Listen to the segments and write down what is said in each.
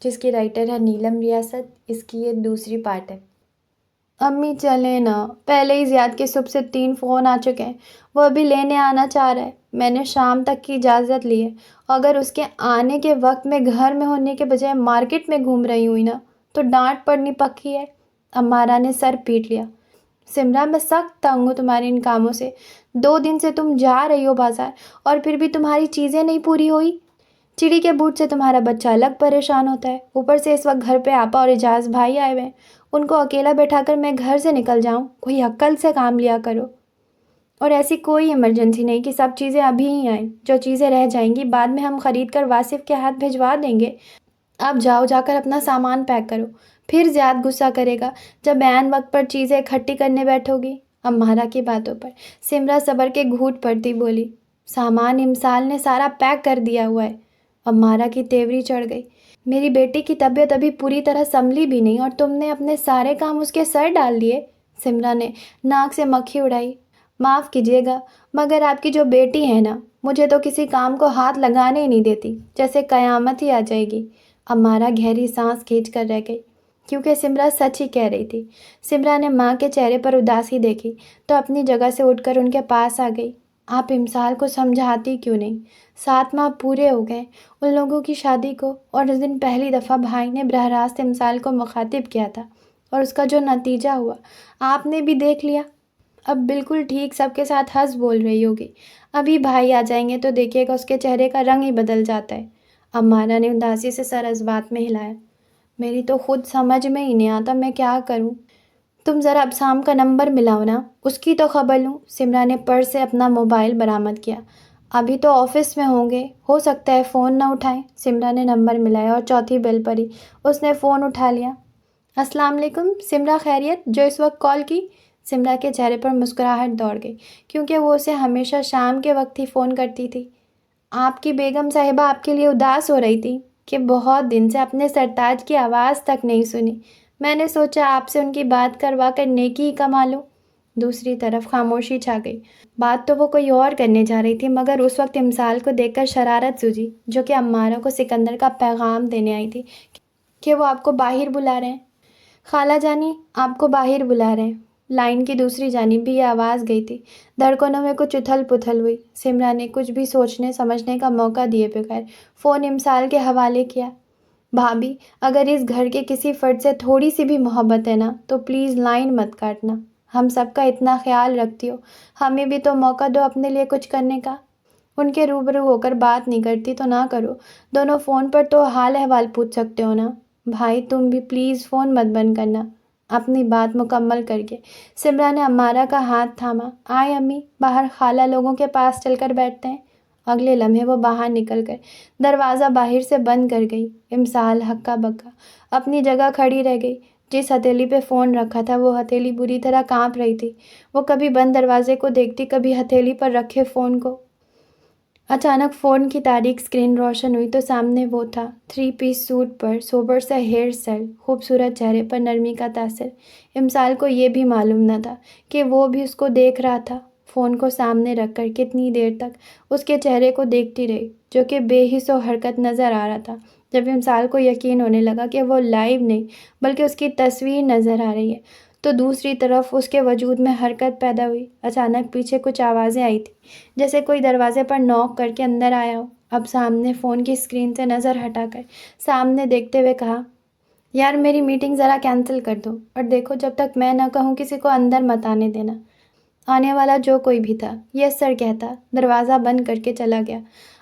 جس کی رائٹر ہے نیلم ریاست، اس کی یہ دوسری پارٹ ہے۔ امی چلیں نا، پہلے ہی زیاد کے صبح سے 3 فون آ چکے ہیں، وہ ابھی لینے آنا چاہ رہا ہے۔ میں نے شام تک کی اجازت لی ہے، اگر اس کے آنے کے وقت میں گھر میں ہونے کے بجائے مارکیٹ میں گھوم رہی ہوئی نا تو ڈانٹ پڑنی پکی ہے۔ امارا نے سر پیٹ لیا۔ سمرا، میں سخت تنگ ہوں تمہارے ان کاموں سے۔ 2 دن سے تم جا رہی ہو بازار اور پھر بھی تمہاری چیزیں نہیں پوری ہوئی۔ چڑی کے بوٹ سے تمہارا بچہ الگ پریشان ہوتا ہے، اوپر سے اس وقت گھر پہ آپا اور اجاز بھائی آئے ہوئے ہیں، ان کو اکیلا بیٹھا کر میں گھر سے نکل جاؤں؟ کوئی عقل سے کام لیا کرو۔ اور ایسی کوئی ایمرجنسی نہیں کہ سب چیزیں ابھی ہی آئیں، جو چیزیں رہ جائیں گی بعد میں ہم خرید کر واصف کے ہاتھ بھجوا دیں گے۔ اب جاؤ، جا کر اپنا سامان پیک کرو، پھر زیاد غصہ کرے گا جب عین وقت پر چیزیں اکٹھی کرنے بیٹھو گی۔ امارا کی باتوں پر سمرا صبر کے گھونٹ پڑتی بولی، سامان امسال نے سارا پیک کر دیا ہوا ہے۔ امارا کی تیوری چڑھ گئی، میری بیٹی کی طبیعت ابھی پوری طرح سنبھلی بھی نہیں اور تم نے اپنے سارے کام اس کے سر ڈال دیے۔ سمرا نے ناک سے مکھی اڑائی، معاف کیجیے گا مگر آپ کی جو بیٹی ہے نا، مجھے تو کسی کام کو ہاتھ لگانے ہی نہیں دیتی، جیسے قیامت ہی آ جائے گی۔ امارا گہری سانس کھینچ کر رہ گئی، کیونکہ سمرا سچ ہی کہہ رہی تھی۔ سمرا نے ماں کے چہرے پر اداسی دیکھی تو اپنی جگہ سے اٹھ کر ان کے پاس آ گئی۔ آپ امسال کو سمجھاتی کیوں نہیں؟ 7 ماہ پورے ہو گئے ان لوگوں کی شادی کو، اور اس دن پہلی دفعہ بھائی نے براہ راست امسال کو مخاطب کیا تھا، اور اس کا جو نتیجہ ہوا آپ نے بھی دیکھ لیا۔ اب بالکل ٹھیک سب کے ساتھ ہنس بول رہی ہوگی، ابھی بھائی آ جائیں گے تو دیکھیے گا اس کے چہرے کا رنگ ہی بدل جاتا ہے۔ امارا نے اداسی سے سر اس بات میں ہلایا، میری تو خود سمجھ میں ہی نہیں آتا میں کیا کروں۔ تم ذرا ابسام کا نمبر ملاؤ نا، اس کی تو خبر لوں۔ سمرا نے پرس سے اپنا موبائل برآمد کیا، ابھی تو آفس میں ہوں گے، ہو سکتا ہے فون نہ اٹھائیں۔ سمرا نے نمبر ملایا اور چوتھی بیل پڑی، اس نے فون اٹھا لیا۔ السلام علیکم سمرا، خیریت جو اس وقت کال کی؟ سمرا کے چہرے پر مسکراہٹ دوڑ گئی، کیونکہ وہ اسے ہمیشہ شام کے وقت ہی فون کرتی تھی۔ آپ کی بیگم صاحبہ آپ کے لیے اداس ہو رہی تھی کہ بہت دن سے اپنے سرتاج کی آواز تک نہیں سنی، میں نے سوچا آپ سے ان کی بات کروا کر نیکی ہی کما لوں۔ دوسری طرف خاموشی چھا گئی۔ بات تو وہ کوئی اور کرنے جا رہی تھی، مگر اس وقت امسال کو دیکھ کر شرارت سوجھی، جو کہ امارا کو سکندر کا پیغام دینے آئی تھی کہ وہ آپ کو باہر بلا رہے ہیں۔ خالہ جانی آپ کو باہر بلا رہے ہیں۔ لائن کی دوسری جانب بھی یہ آواز گئی تھی۔ دھڑکنوں میں کچھ اتھل پتھل ہوئی۔ سمرا نے کچھ بھی سوچنے سمجھنے کا موقع دیے بغیر فون امسال کے حوالے کیا۔ بھابھی، اگر اس گھر کے کسی فرد سے تھوڑی سی بھی محبت ہے نا تو پلیز لائن مت کاٹنا، ہم سب کا اتنا خیال رکھتی ہو، ہمیں بھی تو موقع دو اپنے لیے کچھ کرنے کا۔ ان کے روبرو ہو کر بات نہیں کرتی تو نہ کرو، دونوں فون پر تو حال احوال پوچھ سکتے ہو نا۔ بھائی تم بھی پلیز فون مت بند کرنا۔ اپنی بات مکمل کر کے سمرا نے امارا کا ہاتھ تھاما۔ آئے امی، باہر خالہ لوگوں کے پاس چل کر بیٹھتے ہیں۔ اگلے لمحے وہ باہر نکل کر دروازہ باہر سے بند کر گئی۔ امسال ہکا بکا اپنی جگہ کھڑی رہ گئی۔ جس ہتھیلی پہ فون رکھا تھا وہ ہتھیلی بری طرح کانپ رہی تھی۔ وہ کبھی بند دروازے کو دیکھتی، کبھی ہتھیلی پر رکھے فون کو۔ اچانک فون کی تاریک اسکرین روشن ہوئی تو سامنے وہ تھا، 3 پیس سوٹ پر سوبر سا ہیئر اسٹائل، خوبصورت چہرے پر نرمی کا تاثر۔ امسال کو یہ بھی معلوم نہ تھا کہ وہ بھی اس کو دیکھ رہا تھا۔ فون کو سامنے رکھ کر کتنی دیر تک اس کے چہرے کو دیکھتی رہی، جو کہ بے حس و حرکت نظر آ رہا تھا۔ جب امسال کو یقین ہونے لگا کہ وہ لائیو نہیں بلکہ اس کی تصویر نظر آ رہی ہے تو دوسری طرف اس کے وجود میں حرکت پیدا ہوئی۔ اچانک پیچھے کچھ آوازیں آئی تھیں، جیسے کوئی دروازے پر نوک کر کے اندر آیا ہو۔ اب سامنے فون کی اسکرین سے نظر ہٹا کر سامنے دیکھتے ہوئے کہا، یار میری میٹنگ ذرا کینسل کر دو، اور دیکھو جب تک میں نہ کہوں کسی کو اندر مت آنے دینا۔ آنے والا جو کوئی بھی تھا یس سر کہتا دروازہ بند کر کے چلا گیا۔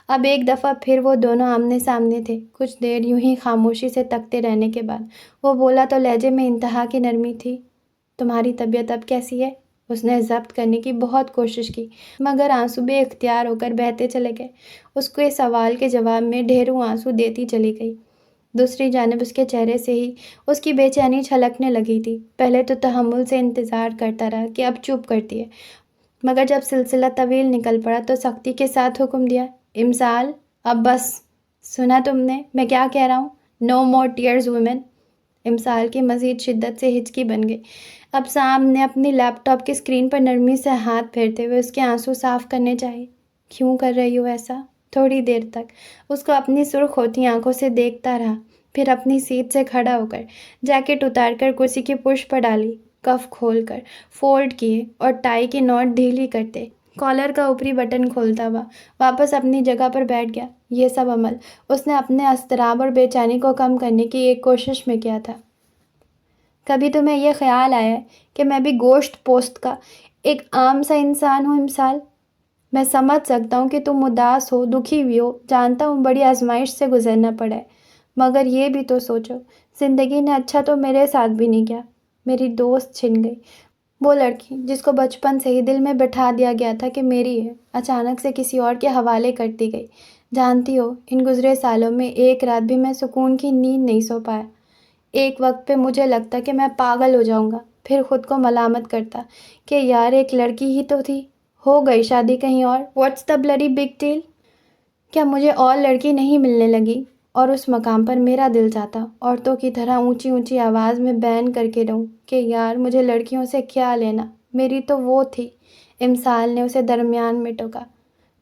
اب ایک دفعہ پھر وہ دونوں آمنے سامنے تھے۔ کچھ دیر یوں ہی خاموشی سے تکتے رہنے کے بعد وہ بولا تو لہجے میں انتہا کی نرمی تھی، تمہاری طبیعت اب کیسی ہے؟ اس نے ضبط کرنے کی بہت کوشش کی، مگر آنسو بے اختیار ہو کر بہتے چلے گئے۔ اس کو اس سوال کے جواب میں ڈھیروں آنسو دیتی چلی گئی۔ دوسری جانب اس کے چہرے سے ہی اس کی بے چینی چھلکنے لگی تھی۔ پہلے تو تحمل سے انتظار کرتا رہا کہ اب چپ کرتی ہے، مگر جب سلسلہ طویل نکل پڑا تو سختی کے ساتھ حکم دیا، امسال اب بس، سنا تم نے میں کیا کہہ رہا ہوں؟ نو مور ٹیئرز ویمن۔ امسال کی مزید شدت سے ہچکی بن گئی۔ اب سام نے اپنی لیپ ٹاپ کی اسکرین پر نرمی سے ہاتھ پھیرتے ہوئے اس کے آنسو صاف کرنے چاہے۔ کیوں کر رہی ہو ایسا؟ تھوڑی دیر تک اس کو اپنی سرخ ہوتی آنکھوں سے دیکھتا رہا، پھر اپنی سیٹ سے کھڑا ہو کر جیکٹ اتار کر کرسی کی پشت پر ڈالی، کف کھول کر فولڈ کیے اور ٹائی کی نوٹ ڈھیلی کرتے کالر کا اوپری بٹن کھولتا ہوا واپس اپنی جگہ پر بیٹھ گیا۔ یہ سب عمل اس نے اپنے اضطراب اور بے چینی کو کم کرنے کی ایک کوشش میں کیا تھا۔ کبھی تمہیں یہ خیال آیا ہے کہ میں بھی گوشت پوست کا ایک عام سا انسان ہوں امسال؟ میں سمجھ سکتا ہوں کہ تم اداس ہو، دکھی بھی ہو، جانتا ہوں بڑی آزمائش سے گزرنا پڑا ہے، مگر یہ بھی تو سوچو، زندگی نے اچھا تو میرے ساتھ بھی نہیں کیا۔ میری دوست چھن گئی، وہ لڑکی جس کو بچپن سے ہی دل میں بٹھا دیا گیا تھا کہ میری ہے، اچانک سے کسی اور کے حوالے کر دی گئی۔ جانتی ہو، ان گزرے سالوں میں ایک رات بھی میں سکون کی نیند نہیں سو پایا۔ ایک وقت پہ مجھے لگتا کہ میں پاگل ہو جاؤں گا، پھر خود کو ملامت کرتا کہ یار ایک لڑکی ہی تو تھی، ہو گئی شادی کہیں اور، what's the bloody big deal? کیا مجھے اور لڑکی نہیں ملنے لگی؟ اور اس مقام پر میرا دل چاہتا عورتوں کی طرح اونچی اونچی آواز میں بیان کر کے رہوں کہ یار مجھے لڑکیوں سے کیا لینا، میری تو وہ تھی۔ امسال نے اسے درمیان میں ٹوکا۔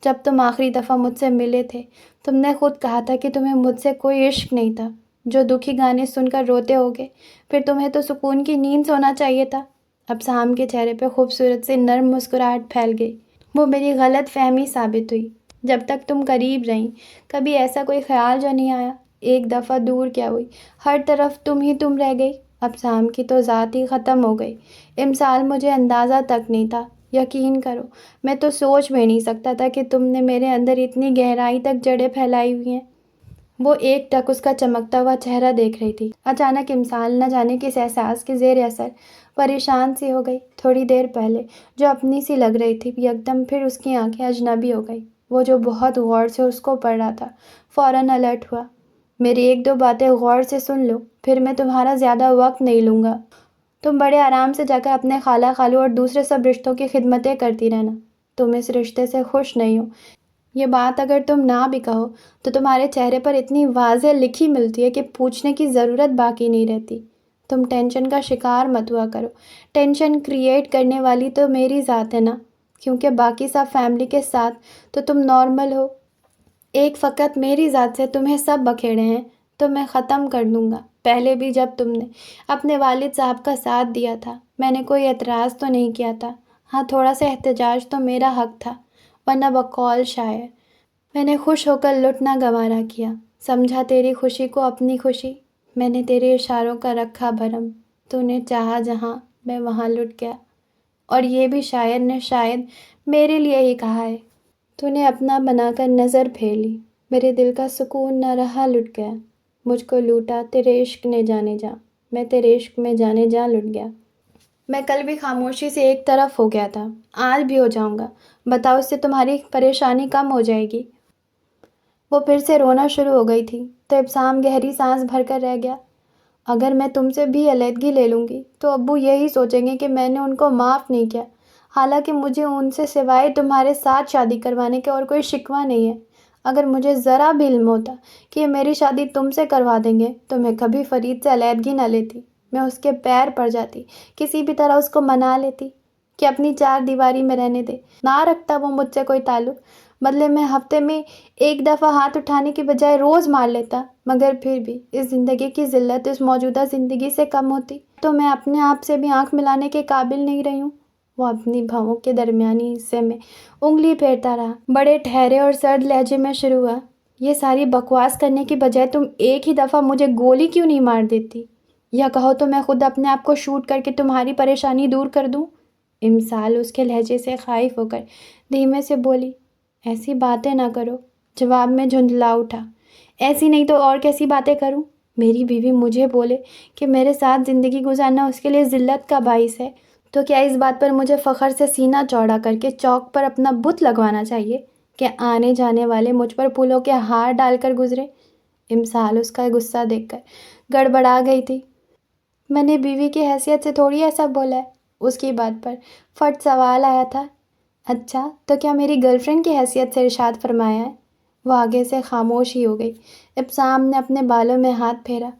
جب تم آخری دفعہ مجھ سے ملے تھے، تم نے خود کہا تھا کہ تمہیں مجھ سے کوئی عشق نہیں تھا، جو دکھی گانے سن کر روتے ہوگے، پھر تمہیں تو سکون کی نیند سونا چاہیے تھا۔ ابسام کے چہرے پہ خوبصورت سے نرم مسکراہٹ پھیل گئی۔ وہ میری غلط فہمی ثابت ہوئی۔ جب تک تم قریب رہیں، کبھی ایسا کوئی خیال جو نہیں آیا؟ ایک دفعہ دور کیا ہوئی، ہر طرف تم ہی تم رہ گئی۔ ابسام کی تو ذات ہی ختم ہو گئی۔ امسال مجھے اندازہ تک نہیں تھا، یقین کرو، میں تو سوچ بھی نہیں سکتا تھا کہ تم نے میرے اندر اتنی گہرائی تک جڑیں پھیلائی ہوئی ہیں۔ وہ ایک ٹک اس کا چمکتا ہوا چہرہ دیکھ رہی تھی۔ اچانک امسال نہ جانے کس احساس کے زیر اثر پریشان سی ہو گئی۔ تھوڑی دیر پہلے جو اپنی سی لگ رہی تھی، یکدم پھر اس کی آنکھیں اجنبی ہو گئی۔ وہ جو بہت غور سے اس کو پڑھ رہا تھا فوراً الرٹ ہوا۔ میری ایک دو باتیں غور سے سن لو، پھر میں تمہارا زیادہ وقت نہیں لوں گا۔ تم بڑے آرام سے جا کر اپنے خالہ خالو اور دوسرے سب رشتوں کی خدمتیں کرتی رہنا۔ تم اس رشتے سے خوش نہیں ہو، یہ بات اگر تم نہ بھی کہو تو تمہارے چہرے پر اتنی واضح لکھی ملتی ہے کہ پوچھنے کی ضرورت باقی نہیں رہتی۔ تم ٹینشن کا شکار مت ہوا کرو، ٹینشن کریٹ کرنے والی تو میری ذات ہے نا، کیونکہ باقی سب فیملی کے ساتھ تو تم نارمل ہو، ایک فقط میری ذات سے تمہیں سب بکھیڑے ہیں تو میں ختم کر دوں گا۔ پہلے بھی جب تم نے اپنے والد صاحب کا ساتھ دیا تھا، میں نے کوئی اعتراض تو نہیں کیا تھا، ہاں تھوڑا سا احتجاج تو میرا حق تھا، ورنہ بقول شاعر میں نے خوش ہو کر لٹنا گوارا کیا، سمجھا تیری خوشی کو اپنی خوشی، میں نے تیرے اشاروں کا رکھا بھرم، تو نے چاہا جہاں میں وہاں لٹ گیا۔ اور یہ بھی شاعر نے شاید میرے لیے ہی کہا ہے، تو نے اپنا بنا کر نظر پھیر لی، میرے دل کا سکون نہ رہا لٹ گیا، مجھ کو لوٹا تیرے عشق نے جانے جا، میں تیرے عشق میں جانے جا لٹ گیا۔ میں کل بھی خاموشی سے ایک طرف ہو گیا تھا، آج بھی ہو جاؤں گا، بتاؤ اس سے تمہاری پریشانی کم ہو جائے گی؟ وہ پھر سے رونا شروع ہو گئی تھی تو ابسام گہری سانس بھر کر رہ گیا۔ اگر میں تم سے بھی علیحدگی لے لوں گی تو ابو یہی سوچیں گے کہ میں نے ان کو معاف نہیں کیا، حالانکہ مجھے ان سے سوائے تمہارے ساتھ شادی کروانے کے اور کوئی شکوہ نہیں ہے۔ اگر مجھے ذرا بھی علم ہوتا کہ یہ میری شادی تم سے کروا دیں گے تو میں کبھی فرید سے علیحدگی نہ لیتی، میں اس کے پیر پڑ جاتی، کسی بھی طرح اس کو منا لیتی کہ اپنی چار دیواری میں رہنے دے، نہ رکھتا وہ مجھ سے کوئی تعلق، بدلے میں ہفتے میں ایک دفعہ ہاتھ اٹھانے کی بجائے روز مار لیتا، مگر پھر بھی اس زندگی کی ذلت اس موجودہ زندگی سے کم ہوتی تو میں اپنے آپ سے بھی آنکھ ملانے کے قابل نہیں رہی ہوں۔ وہ اپنی بھووں کے درمیانی حصے میں انگلی پھیرتا رہا، بڑے ٹھہرے اور سرد لہجے میں شروع ہوا، یہ ساری بکواس کرنے کی بجائے تم ایک ہی دفعہ مجھے گولی کیوں نہیں مار دیتی، یا کہو تو میں خود اپنے آپ کو شوٹ کر کے تمہاری پریشانی دور کر دوں؟ امسال اس کے لہجے سے خائف ہو کر دھیمے سے بولی، ایسی باتیں نہ کرو۔ جواب میں جھنجھلا اٹھا، ایسی نہیں تو اور کیسی باتیں کروں؟ میری بیوی مجھے بولے کہ میرے ساتھ زندگی گزارنا اس کے لیے ذلت کا باعث ہے، تو کیا اس بات پر مجھے فخر سے سینہ چوڑا کر کے چوک پر اپنا بت لگوانا چاہیے کہ آنے جانے والے مجھ پر پھولوں کے ہار ڈال کر گزرے؟ امسال اس کا غصہ دیکھ کر گڑبڑا گئی تھی۔ میں نے بیوی کی حیثیت سے تھوڑی ایسا بولا ہے، اس کی بات پر فٹ سوال آیا تھا۔ اچھا تو کیا میری گرل فرینڈ کی حیثیت سے ارشاد فرمایا ہے؟ وہ آگے سے خاموش ہی ہو گئی۔ ابسام نے اپنے بالوں میں ہاتھ پھیرا،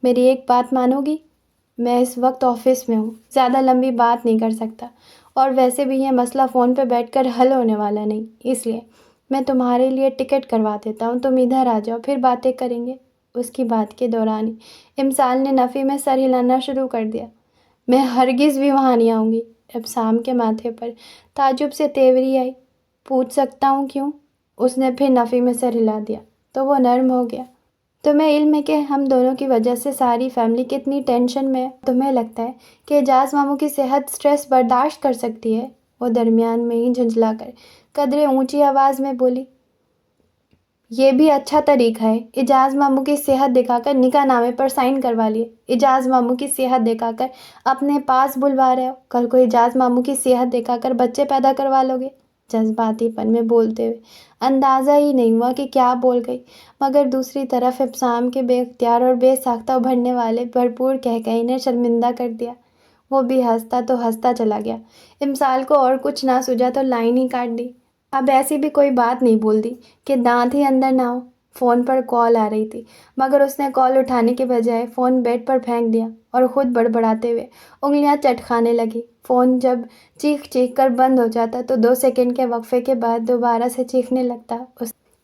میری ایک بات مانو گی؟ میں اس وقت آفس میں ہوں، زیادہ لمبی بات نہیں کر سکتا، اور ویسے بھی یہ مسئلہ فون پہ بیٹھ کر حل ہونے والا نہیں، اس لیے میں تمہارے لیے ٹکٹ کروا دیتا ہوں، تم ادھر آ جاؤ، پھر باتیں کریں گے۔ اس کی بات کے دوران ہی امسال نے نفی میں سر ہلانا شروع کر دیا۔ میں ہرگز بھی وہاں نہیں آؤں گی۔ ابسام کے ماتھے پر تعجب سے تیوری آئی۔ پوچھ سکتا ہوں کیوں؟ اس نے پھر نفی میں سر ہلا دیا تو وہ نرم ہو گیا۔ تمہیں علم ہے کہ ہم دونوں کی وجہ سے ساری فیملی کتنی ٹینشن میں ہے؟ تمہیں لگتا ہے کہ اعجاز ماموں کی صحت سٹریس برداشت کر سکتی ہے؟ وہ درمیان میں ہی جھنجھلا کر قدرے اونچی آواز میں بولی۔ یہ بھی اچھا طریقہ ہے، اعجاز ماموں کی صحت دکھا کر نکاح نامے پر سائن کروا لیے۔ اعجاز ماموں کی صحت دکھا کر اپنے پاس بلوا رہے ہو، کل کو اعجاز ماموں کی صحت دکھا کر بچے پیدا کروا لو گے۔ جذباتی پن میں بولتے ہوئے اندازہ ہی نہیں ہوا کہ کیا بول گئی، مگر دوسری طرف ابسام کے بے اختیار اور بے ساختہ ابھرنے والے بھرپور قہقہے نے شرمندہ کر دیا۔ وہ بھی ہنستا تو ہنستا چلا گیا۔ امسال کو اور کچھ نہ سوجا تو لائن ہی کاٹ دی۔ اب ایسی بھی کوئی بات نہیں بولتی کہ دانت ہی اندر نہ ہو۔ فون پر کال آ رہی تھی، مگر اس نے کال اٹھانے کے بجائے فون بیڈ پر پھینک دیا اور خود بڑبڑاتے ہوئے انگلیاں چٹکانے لگی۔ فون جب چیخ چیخ کر بند ہو جاتا تو 2 سیکنڈ کے وقفے کے بعد دوبارہ سے چیخنے لگتا۔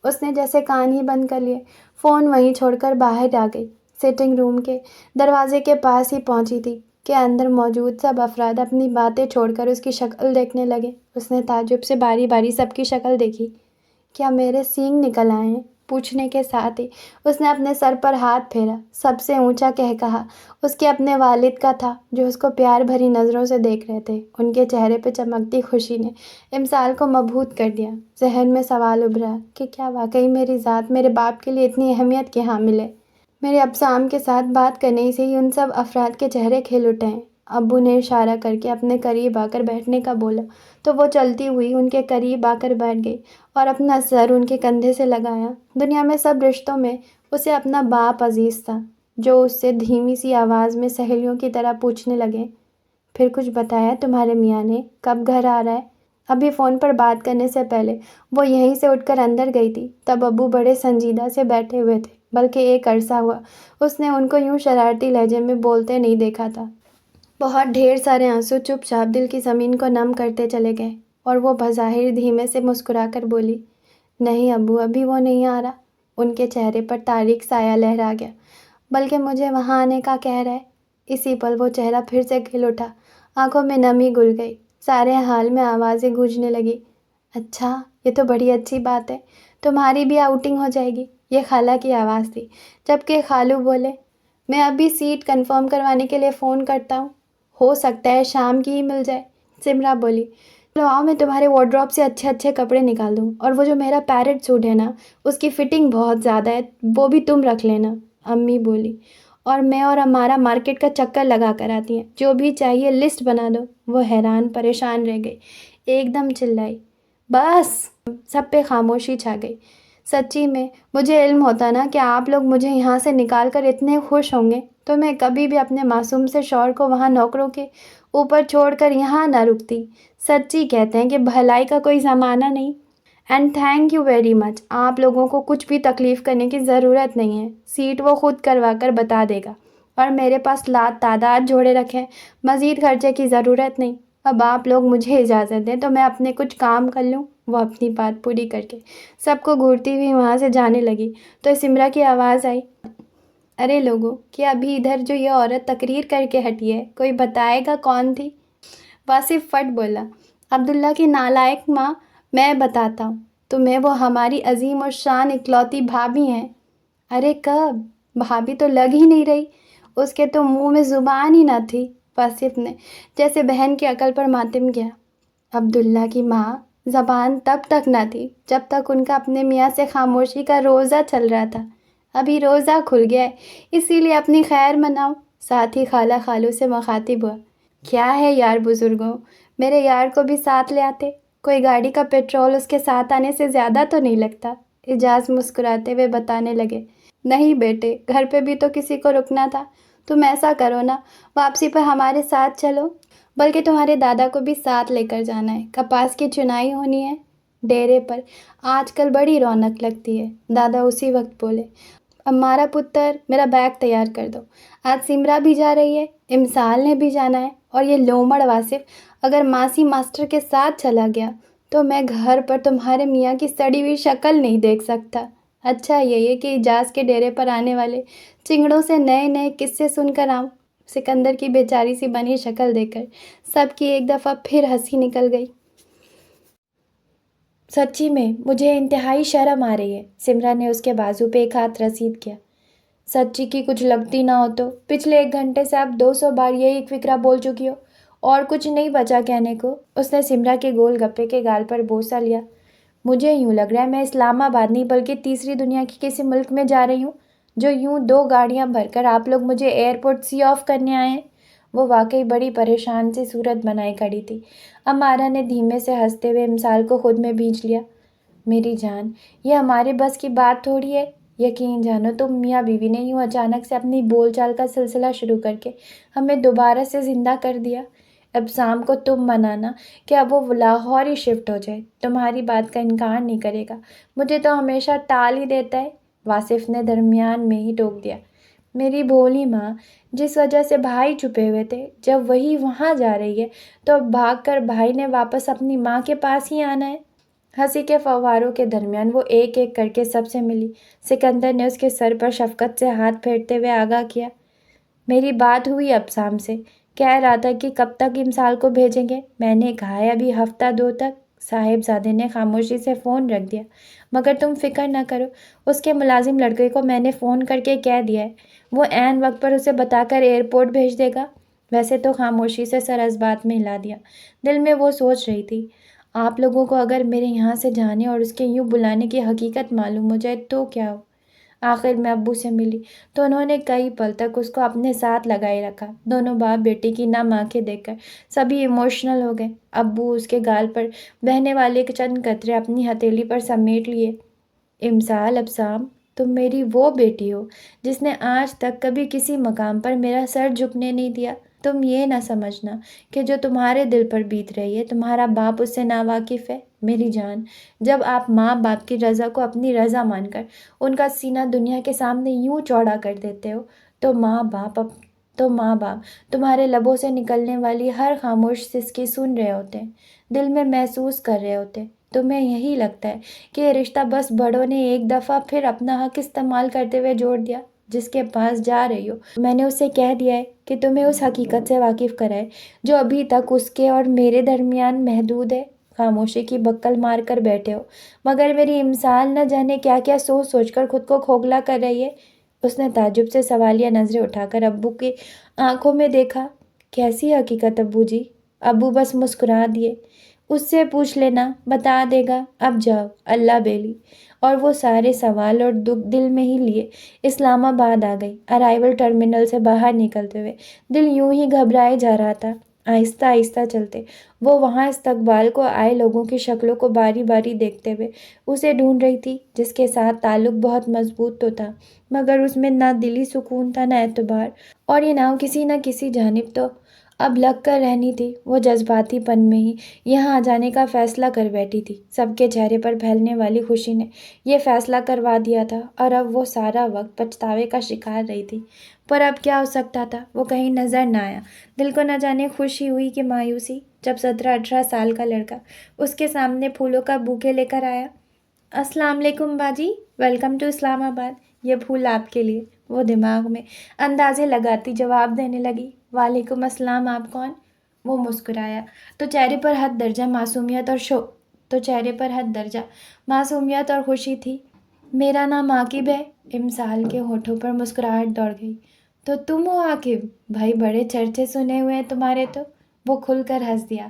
اس نے جیسے کان ہی بند کر لیے، فون وہیں چھوڑ کر باہر آ گئی۔ سٹنگ روم کے دروازے کے پاس ہی پہنچی تھی کہ اندر موجود سب افراد اپنی باتیں چھوڑ کر اس کی شکل دیکھنے لگے۔ اس نے تعجب سے باری باری سب کی شکل دیکھی۔ کیا میرے سینگ نکل آئے ہیں؟ پوچھنے کے ساتھ ہی اس نے اپنے سر پر ہاتھ پھیرا۔ سب سے اونچا کہا اس کے اپنے والد کا تھا، جو اس کو پیار بھری نظروں سے دیکھ رہے تھے۔ ان کے چہرے پہ چمکتی خوشی نے امسال کو مبہوت کر دیا۔ ذہن میں سوال ابھرا کہ کیا واقعی میری ذات میرے باپ کے لیے اتنی اہمیت کی حامل ہے؟ میرے ابسام کے ساتھ بات کرنے سے ہی ان سب افراد کے چہرے کھل اٹھے ہیں۔ ابو نے اشارہ کر کے اپنے قریب آ کر بیٹھنے کا بولا تو وہ چلتی ہوئی ان کے قریب آ کر بیٹھ گئی اور اپنا سر ان کے کندھے سے لگایا۔ دنیا میں سب رشتوں میں اسے اپنا باپ عزیز تھا، جو اس سے دھیمی سی آواز میں سہیلیوں کی طرح پوچھنے لگے، پھر کچھ بتایا تمہارے میاں نے؟ کب گھر آ رہا ہے؟ ابھی فون پر بات کرنے سے پہلے وہ یہیں سے اٹھ کر اندر گئی تھی، تب ابو بڑے سنجیدہ سے بیٹھے ہوئے تھے، بلکہ ایک عرصہ ہوا اس نے ان کو یوں شرارتی لہجے میں بولتے نہیں دیکھا تھا۔ بہت ڈھیر سارے آنسو چپ چاپ دل کی زمین کو نم کرتے چلے گئے اور وہ بظاہر دھیمے سے مسکرا کر بولی، نہیں ابو، ابھی وہ نہیں آ رہا۔ ان کے چہرے پر تاریک سایہ لہرا گیا۔ بلکہ مجھے وہاں آنے کا کہہ رہا ہے۔ اسی پل وہ چہرہ پھر سے کھل اٹھا، آنکھوں میں نمی گھل گئی، سارے حال میں آوازیں گونجنے لگی۔ اچھا، یہ تو بڑی اچھی بات ہے، تمہاری بھی آؤٹنگ ہو جائے گی۔ یہ خالہ کی آواز تھی، جبکہ خالو بولے، میں ابھی سیٹ کنفرم کروانے کے لیے فون کرتا ہوں، ہو سکتا ہے شام کی ہی مل جائے۔ سمرا بولی، چلو آؤ، میں تمہارے وارڈروب سے اچھے اچھے کپڑے نکال دوں، اور وہ جو میرا پیرٹ سوٹ ہے نا، اس کی فٹنگ بہت زیادہ ہے، وہ بھی تم رکھ لینا۔ امی بولی، اور میں اور ہمارا مارکیٹ کا چکر لگا کر آتی ہیں، جو بھی چاہیے لسٹ بنا دو۔ وہ حیران پریشان رہ گئی، ایک دم چلائی، بس! سب پہ خاموشی چھا گئی۔ سچی میں مجھے علم ہوتا نا کہ آپ لوگ مجھے یہاں سے نکال کر اتنے خوش ہوں گے تو میں کبھی بھی اپنے معصوم سے شوہر کو وہاں نوکروں کے اوپر چھوڑ کر یہاں نہ رکتی۔ سچی کہتے ہیں کہ بھلائی کا کوئی زمانہ نہیں۔ And thank you very much, آپ لوگوں کو کچھ بھی تکلیف کرنے کی ضرورت نہیں ہے، سیٹ وہ خود کروا کر بتا دے گا، اور میرے پاس لات تعداد جوڑے رکھے، مزید خرچے کی ضرورت نہیں۔ اب آپ لوگ مجھے اجازت دیں تو میں اپنے کچھ کام کر لوں۔ وہ اپنی بات پوری کر کے سب کو گھورتی ہوئی وہاں سے جانے لگی تو سمرا کی آواز آئی، ارے لوگوں، کیا ابھی ادھر جو یہ عورت تقریر کر کے ہٹی ہے، کوئی بتائے گا کون تھی؟ واصف فٹ بولا، عبداللہ کی نالائق ماں، میں بتاتا ہوں تمہیں، وہ ہماری عظیم اور شان اکلوتی بھابھی ہیں۔ ارے کب؟ بھابھی تو لگ ہی نہیں رہی، اس کے تو منہ میں زبان ہی نہ تھی۔ واصف نے جیسے بہن کی عقل پر ماتم کیا۔ عبداللہ کی ماں زبان تب تک نہ تھی جب تک ان کا اپنے میاں سے خاموشی کا روزہ چل رہا تھا، ابھی روزہ کھل گیا ہے، اسی لیے اپنی خیر مناؤ۔ ساتھ ہی خالہ خالو سے مخاطب ہوا، کیا ہے یار بزرگوں، میرے یار کو بھی ساتھ لے آتے، کوئی گاڑی کا پیٹرول اس کے ساتھ آنے سے زیادہ تو نہیں لگتا۔ اعجاز مسکراتے ہوئے بتانے لگے، نہیں بیٹے، گھر پہ بھی تو کسی کو رکنا تھا، تم ایسا کرو نا، واپسی پر ہمارے ساتھ چلو، بلکہ تمہارے دادا کو بھی ساتھ لے کر جانا ہے، کپاس کی چنائی ہونی ہے، ڈیرے پر آج کل بڑی رونق لگتی ہے۔ دادا اسی وقت بولے، ہمارا پتر، میرا بیگ تیار کر دو، آج سمرا بھی جا رہی ہے، امسال نے بھی جانا ہے، اور یہ لومڑ واصف اگر ماسی ماسٹر کے ساتھ چلا گیا تو میں گھر پر تمہارے میاں کی سڑی ہوئی شکل نہیں دیکھ سکتا۔ اچھا یہ ہے کہ اجاز کے ڈیرے پر آنے والے چنگڑوں سے نئے نئے قصے سن کر آؤں۔ سکندر کی بیچاری سی بنی شکل دیکھ کر سب کی ایک دفعہ پھر ہنسی نکل گئی۔ سچی میں مجھے انتہائی شرم آ رہی ہے۔ سمرا نے اس کے بازو پہ ایک ہاتھ رسید کیا۔ سچی کی کچھ لگتی نہ ہو تو پچھلے 1 گھنٹے سے آپ 200 بار یہی فکرہ بول چکی ہو اور کچھ نہیں بچا کہنے کو۔ اس نے سمرا کے گول گپے کے گال پر بوسہ لیا۔ مجھے یوں لگ رہا ہے میں اسلام آباد نہیں بلکہ تیسری دنیا کے کسی ملک میں جا رہی ہوں، جو یوں 2 گاڑیاں بھر کر آپ لوگ مجھے ایئرپورٹ سی آف کرنے آئے ہیں۔ وہ واقعی بڑی پریشان سی صورت بنائی کھڑی تھی۔ امارا نے دھیمے سے ہنستے ہوئے امسال کو خود میں بھینچ لیا۔ میری جان، یہ ہمارے بس کی بات تھوڑی ہے۔ یقین جانو تم میاں بیوی نے یوں اچانک سے اپنی بول چال کا سلسلہ شروع کر کے ہمیں دوبارہ سے زندہ کر دیا۔ ابسام کو تم منانا کہ اب وہ لاہور ہی شفٹ ہو جائے، تمہاری بات کا انکار نہیں کرے گا، مجھے تو ہمیشہ ٹال ہی دیتا ہے۔ واصف نے درمیان میں ہی ٹوک دیا۔ میری بھولی ماں، جس وجہ سے بھائی چھپے ہوئے تھے، جب وہی وہاں جا رہی ہے تو اب بھاگ کر بھائی نے واپس اپنی ماں کے پاس ہی آنا ہے۔ ہنسی کے فواروں کے درمیان وہ ایک ایک کر کے سب سے ملی۔ سکندر نے اس کے سر پر شفقت سے ہاتھ پھیرتے ہوئے آگاہ کیا۔ میری بات ہوئی ابسام سے، کہہ رہا تھا کہ کب تک امسال کو بھیجیں گے۔ میں نے کہا ہے ابھی ہفتہ 2 تک۔ صاحبزادے نے خاموشی سے فون رکھ دیا۔ مگر تم فکر نہ کرو، اس کے ملازم لڑکے کو میں نے فون کر کے کہہ دیا ہے، وہ عین وقت پر اسے بتا کر ایئرپورٹ بھیج دے گا۔ ویسے تو خاموشی سے سر اس بات میں ہلا دیا۔ دل میں وہ سوچ رہی تھی، آپ لوگوں کو اگر میرے یہاں سے جانے اور اس کے یوں بلانے کی حقیقت معلوم ہو جائے تو کیا ہو۔ آخر میں ابو سے ملی تو انہوں نے کئی پل تک اس کو اپنے ساتھ لگائے رکھا۔ دونوں باپ بیٹی کی نم آنکھیں دیکھ کر سبھی ایموشنل ہو گئے۔ ابو اس کے گال پر بہنے والے چند قطرے اپنی ہتھیلی پر سمیٹ لیے۔ امسال، ابسام، تم میری وہ بیٹی ہو جس نے آج تک کبھی کسی مقام پر میرا سر جھکنے نہیں دیا۔ تم یہ نہ سمجھنا کہ جو تمہارے دل پر بیت رہی ہے تمہارا باپ اس سے ناواقف ہے۔ میری جان، جب آپ ماں باپ کی رضا کو اپنی رضا مان کر ان کا سینہ دنیا کے سامنے یوں چوڑا کر دیتے ہو تو ماں باپ تمہارے لبوں سے نکلنے والی ہر خاموش سسکی سن رہے ہوتے ہیں، دل میں محسوس کر رہے ہوتے ہیں۔ تمہیں یہی لگتا ہے کہ یہ رشتہ بس بڑوں نے ایک دفعہ پھر اپنا حق استعمال کرتے ہوئے جوڑ دیا۔ جس کے پاس جا رہی ہو میں نے اسے کہہ دیا ہے کہ تمہیں اس حقیقت سے واقف کرائے جو ابھی تک اس کے اور میرے درمیان محدود ہے۔ خاموشی کی بکل مار کر بیٹھے ہو، مگر میری امسال نہ جانے کیا کیا سوچ سوچ کر خود کو کھوکھلا کر رہی ہے۔ اس نے تعجب سے سوالیہ نظریں اٹھا کر ابو کی آنکھوں میں دیکھا۔ کیسی حقیقت ابو جی؟ ابو بس مسکرا دیے۔ اس سے پوچھ لینا، بتا دے گا۔ اب جاؤ، اللہ بیلی۔ اور وہ سارے سوال اور دکھ دل میں ہی لیے اسلام آباد آ گئی۔ ارائیول ٹرمینل سے باہر نکلتے ہوئے دل یوں ہی گھبرائے جا رہا تھا۔ آہستہ آہستہ چلتے وہ وہاں استقبال کو آئے لوگوں کی شکلوں کو باری باری دیکھتے ہوئے اسے ڈھونڈ رہی تھی جس کے ساتھ تعلق بہت مضبوط تو تھا، مگر اس میں نہ دلی سکون تھا نہ اعتبار، اور یہ نہ کسی نہ کسی جانب تو اب لگ کر رہنی تھی۔ وہ جذباتی پن میں ہی یہاں آ جانے کا فیصلہ کر بیٹھی تھی۔ سب کے چہرے پر پھیلنے والی خوشی نے یہ فیصلہ کروا دیا تھا اور اب وہ سارا وقت پچھتاوے کا شکار رہی تھی۔ پر اب کیا ہو سکتا تھا؟ وہ کہیں نظر نہ آیا۔ دل کو نہ جانے خوشی ہوئی کہ مایوسی، جب 17-18 سال کا لڑکا اس کے سامنے پھولوں کا بوکے لے کر آیا۔ السلام علیکم باجی، ویلکم ٹو اسلام آباد، یہ پھول آپ کے لیے۔ وہ دماغ میں اندازے لگاتی جواب دینے لگی۔ وعلیکم السلام، آپ کون؟ وہ مسکرایا تو چہرے پر حد درجہ معصومیت اور خوشی تھی۔ میرا نام عاقب ہے۔ امسال کے ہونٹوں پر مسکراہٹ دوڑ گئی۔ تو تم ہو عاقب؟ بھائی بڑے چرچے سنے ہوئے ہیں تمہارے تو۔ وہ کھل کر ہنس دیا۔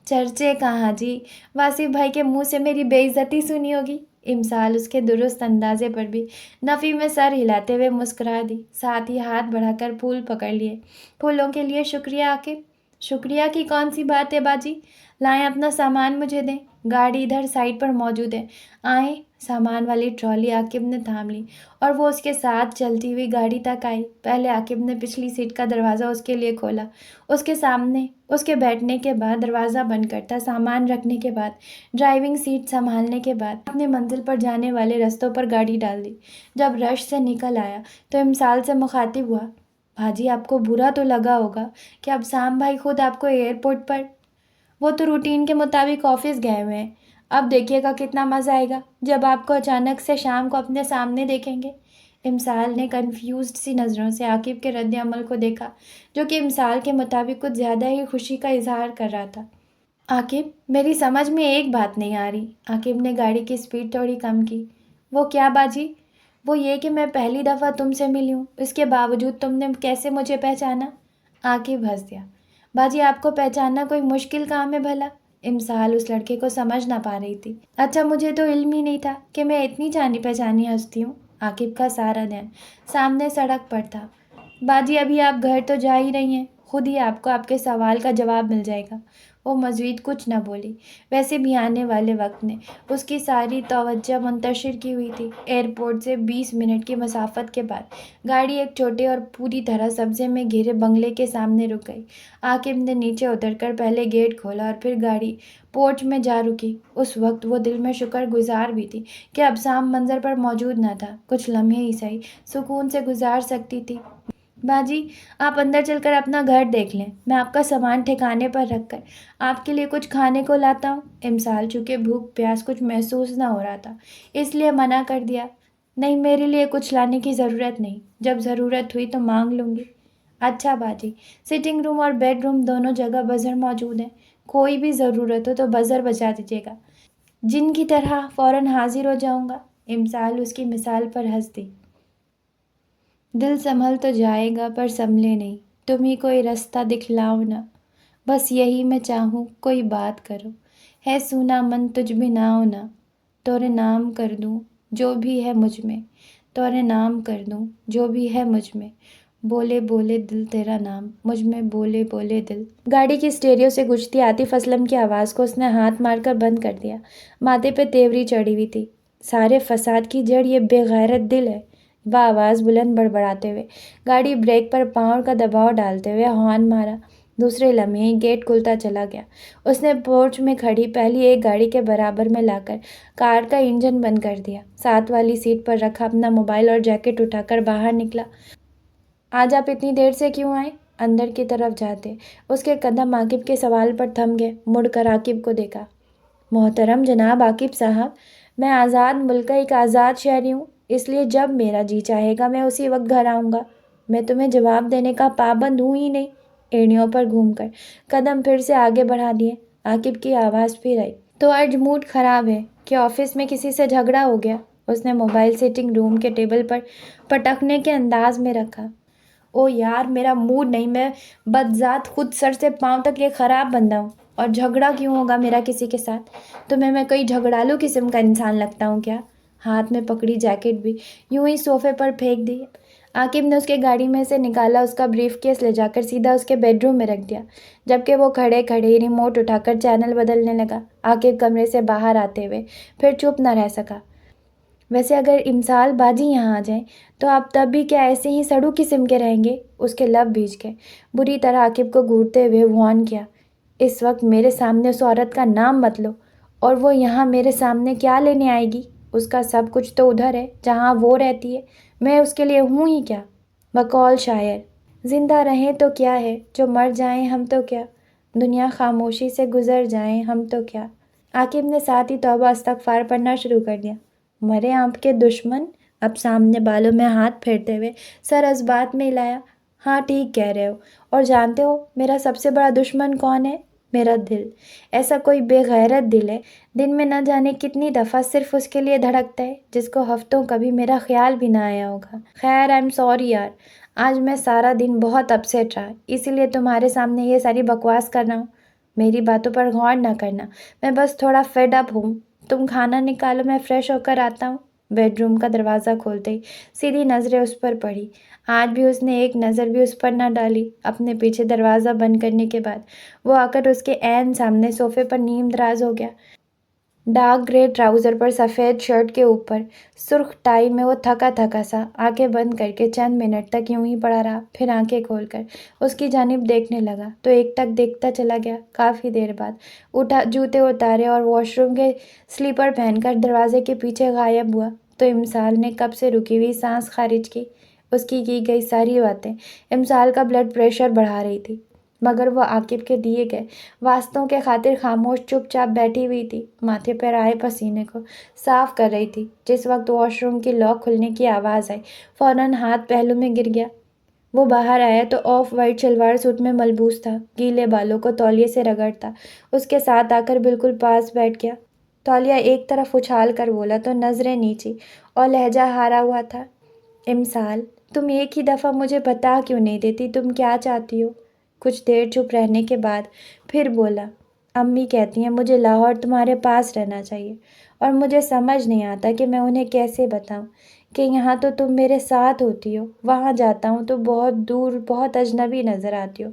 چرچے کہاں جی، واصف بھائی کے منہ سے میری بے عزتی سنی ہوگی۔ امسال اس کے درست اندازے پر بھی نفی میں سر ہلاتے ہوئے مسکرا دی، ساتھ ہی ہاتھ بڑھا کر پھول پکڑ لیے۔ پھولوں کے لیے شکریہ عاقب۔ شکریہ کی کون سی بات ہے باجی، لائیں اپنا سامان مجھے دیں، گاڑی ادھر سائڈ پر موجود ہے، آئیں۔ سامان والی ٹرالی عاقب نے تھام لی اور وہ اس کے ساتھ چلتی ہوئی گاڑی تک آئی۔ پہلے عاقب نے پچھلی سیٹ کا دروازہ اس کے لیے کھولا، اس کے سامنے اس کے بیٹھنے کے بعد دروازہ بند کرتا، سامان رکھنے کے بعد ڈرائیونگ سیٹ سنبھالنے کے بعد اپنے منزل پر جانے والے رستوں پر گاڑی ڈال دی۔ جب رش سے نکل آیا تو امسال سے مخاطب ہوا، بھاجی آپ کو برا تو لگا ہوگا کہ ابسام بھائی خود آپ کو ایئرپورٹ پر، وہ تو روٹین کے مطابق آفس گئے ہوئے ہیں، اب دیکھیے گا کتنا مزہ آئے گا جب آپ کو اچانک سے شام کو اپنے سامنے دیکھیں گے۔ امسال نے کنفیوزڈ سی نظروں سے عاقب کے رد عمل کو دیکھا، جو کہ امسال کے مطابق کچھ زیادہ ہی خوشی کا اظہار کر رہا تھا۔ عاقب، میری سمجھ میں ایک بات نہیں آ رہی۔ عاقب نے گاڑی کی سپیڈ تھوڑی کم کی۔ وہ کیا باجی؟ وہ یہ کہ میں پہلی دفعہ تم سے ملی ہوں، اس کے باوجود تم نے کیسے مجھے پہچانا؟ عاقب ہنس دیا۔ باجی، آپ کو پہچاننا کوئی مشکل کام ہے بھلا؟ امسال اس لڑکے کو سمجھ نہ پا رہی تھی۔ اچھا، مجھے تو علم ہی نہیں تھا کہ میں اتنی جانی پہچانی ہستی ہوں۔ عاقب کا سارا دھیان سامنے سڑک پر تھا۔ باجی، ابھی آپ گھر تو جا ہی رہی ہیں، خود ہی آپ کو آپ کے سوال کا جواب مل جائے گا۔ وہ مزید کچھ نہ بولی، ویسے بھی آنے والے وقت نے اس کی ساری توجہ منتشر کی ہوئی تھی۔ ایئرپورٹ سے 20 منٹ کی مسافت کے بعد گاڑی ایک چھوٹے اور پوری طرح سبزے میں گھرے بنگلے کے سامنے رک گئی۔ عاقب نے نیچے اتر کر پہلے گیٹ کھولا اور پھر گاڑی پورچ میں جا رکی۔ اس وقت وہ دل میں شکر گزار بھی تھی کہ اب سام منظر پر موجود نہ تھا۔ کچھ لمحے ہی صحیح سکون سے گزار سکتی تھی۔ باجی، آپ اندر چل کر اپنا گھر دیکھ لیں، میں آپ کا سامان ٹھکانے پر رکھ کر آپ کے لیے کچھ کھانے کو لاتا ہوں۔ امسال چونکہ بھوک پیاس کچھ محسوس نہ ہو رہا تھا، اس لیے منع کر دیا۔ نہیں، میرے لیے کچھ لانے کی ضرورت نہیں، جب ضرورت ہوئی تو مانگ لوں گی۔ اچھا باجی، سٹنگ روم اور بیڈ روم دونوں جگہ بزر موجود ہیں، کوئی بھی ضرورت ہو تو بزر بجا دیجیے گا، جن کی طرح فوراً حاضر ہو جاؤں گا۔ امسال اس کی مثال پر ہنس دی۔ دل سنبھل تو جائے گا پر سنبھلے نہیں، تم ہی کوئی رستہ دکھلاؤ نا، بس یہی میں چاہوں کوئی بات کرو، ہے سونا من تجھ بنا ہونا، تورے نام کر دوں جو بھی ہے مجھ میں، تورے نام کر دوں جو بھی ہے مجھ میں، بولے بولے دل تیرا نام مجھ میں، بولے بولے دل۔ گاڑی کی اسٹیریو سے گونجتی عاطف اسلم کی آواز کو اس نے ہاتھ مار کر بند کر دیا۔ ماتھے پہ تیوری چڑھی ہوئی تھی۔ سارے فساد کی جڑ یہ بے غیرت دل ہے، وہ آواز بلند بڑبڑاتے ہوئے گاڑی بریک پر پاؤں کا دباؤ ڈالتے ہوئے ہارن مارا۔ دوسرے لمحے ہی گیٹ کھلتا چلا گیا۔ اس نے پورچ میں کھڑی پہلی ایک گاڑی کے برابر میں لا کر کار کا انجن بند کر دیا، ساتھ والی سیٹ پر رکھا اپنا موبائل اور جیکٹ اٹھا کر باہر نکلا۔ آج آپ اتنی دیر سے کیوں آئے؟ اندر کی طرف جاتے اس کے قدم عاقب کے سوال پر تھم گئے۔ مڑ کر عاقب کو دیکھا۔ محترم جناب عاقب صاحب، میں آزاد ملک کا ایک آزاد شہری ہوں، اس لیے جب میرا جی چاہے گا میں اسی وقت گھر آؤں گا، میں تمہیں جواب دینے کا پابند ہوں ہی نہیں۔ ایڑیوں پر گھوم کر قدم پھر سے آگے بڑھا دیے۔ عاقب کی آواز پھر آئی۔ تو آج موڈ خراب ہے کہ آفس میں کسی سے جھگڑا ہو گیا؟ اس نے موبائل سیٹنگ روم کے ٹیبل پر پٹکنے کے انداز میں رکھا۔ او یار، میرا موڈ نہیں، میں بدذات خود سر سے پاؤں تک ایک خراب بندہ ہوں، اور جھگڑا کیوں ہوگا میرا کسی کے ساتھ؟ تمہیں میں کوئی جھگڑالو قسم کا انسان لگتا ہوں کیا؟ ہاتھ میں پکڑی جیکٹ بھی یوں ہی صوفے پر پھینک دی۔ عاقب نے اس کے گاڑی میں سے نکالا اس کا بریف کیس لے جا کر سیدھا اس کے بیڈ روم میں رکھ دیا، جبکہ وہ کھڑے کھڑے ہی ریموٹ اٹھا کر چینل بدلنے لگا۔ عاقب کمرے سے باہر آتے ہوئے پھر چپ نہ رہ سکا۔ ویسے اگر امسال باجی یہاں آ جائیں تو آپ تب بھی کیا ایسے ہی سڑو قسم کے رہیں گے؟ اس کے لب بھیج گئے۔ بری طرح عاقب کو گھورتے ہوئے وارن کیا، اس وقت میرے سامنے اس عورت کا نام مت لو، اور وہ یہاں میرے سامنے کیا لینے آئے گی؟ اس کا سب کچھ تو ادھر ہے جہاں وہ رہتی ہے، میں اس کے لیے ہوں ہی کیا؟ بقول شاعر، زندہ رہیں تو کیا ہے، جو مر جائیں ہم تو کیا، دنیا خاموشی سے گزر جائیں ہم تو کیا۔ عاقب نے ساتھ ہی توبہ استغفار پڑھنا شروع کر دیا۔ مرے آپ کے دشمن؟ اب سامنے بالوں میں ہاتھ پھیرتے ہوئے سر اس بات میں ہلایا۔ ہاں ٹھیک کہہ رہے ہو، اور جانتے ہو میرا سب سے بڑا دشمن کون ہے؟ میرا دل۔ ایسا کوئی بے غیرت دل ہے، دن میں نہ جانے کتنی دفعہ صرف اس کے لیے دھڑکتا ہے، جس کو ہفتوں کبھی میرا خیال بھی نہ آیا ہوگا۔ خیر، آئی ایم سوری یار، آج میں سارا دن بہت اپسیٹ رہا، اسی لیے تمہارے سامنے یہ ساری بکواس کر رہا ہوں۔ میری باتوں پر غور نہ کرنا، میں بس تھوڑا فیڈ اپ ہوں۔ تم کھانا نکالو، میں فریش ہو کر آتا ہوں۔ بیڈ روم کا دروازہ کھولتے ہی سیدھی نظریں اس پر پڑی۔ آج بھی اس نے ایک نظر بھی اس پر نہ ڈالی۔ اپنے پیچھے دروازہ بند کرنے کے بعد وہ آ کر اس کے عین سامنے صوفے پر نیم دراز ہو گیا۔ ڈارک گرے ٹراؤزر پر سفید شرٹ کے اوپر سرخ ٹائی میں وہ تھکا تھکا سا آنکھیں بند کر کے چند منٹ تک یوں ہی پڑا رہا، پھر آنکھیں کھول کر اس کی جانب دیکھنے لگا تو ایک ٹک دیکھتا چلا گیا۔ کافی دیر بعد اٹھا، جوتے اتارے اور واش روم کے سلیپر پہن کر دروازے کے پیچھے غائب ہوا تو امسال نے کب سے رکی ہوئی سانس خارج کی۔ اس کی گئی ساری باتیں امسال کا بلڈ پریشر بڑھا رہی تھی۔ مگر وہ عاقب کے دیے گئے واسطوں کے خاطر خاموش چپ چاپ بیٹھی ہوئی تھی، ماتھے پر آئے پسینے کو صاف کر رہی تھی۔ جس وقت واش روم کی لاک کھلنے کی آواز آئی، فوراً ہاتھ پہلو میں گر گیا۔ وہ باہر آیا تو آف وائٹ شلوار سوٹ میں ملبوس تھا، گیلے بالوں کو تولیے سے رگڑتا اس کے ساتھ آ کر بالکل پاس بیٹھ گیا۔ تولیہ ایک طرف اچھال کر بولا تو نظریں نیچی اور لہجہ ہارا ہوا تھا، امسال تم ایک ہی دفعہ مجھے بتا کیوں نہیں دیتی تم کیا چاہتی ہو؟ کچھ دیر چپ رہنے کے بعد پھر بولا، امی کہتی ہیں مجھے لاہور تمہارے پاس رہنا چاہیے، اور مجھے سمجھ نہیں آتا کہ میں انہیں کیسے بتاؤں کہ یہاں تو تم میرے ساتھ ہوتی ہو، وہاں جاتا ہوں تو بہت دور، بہت اجنبی نظر آتی ہو۔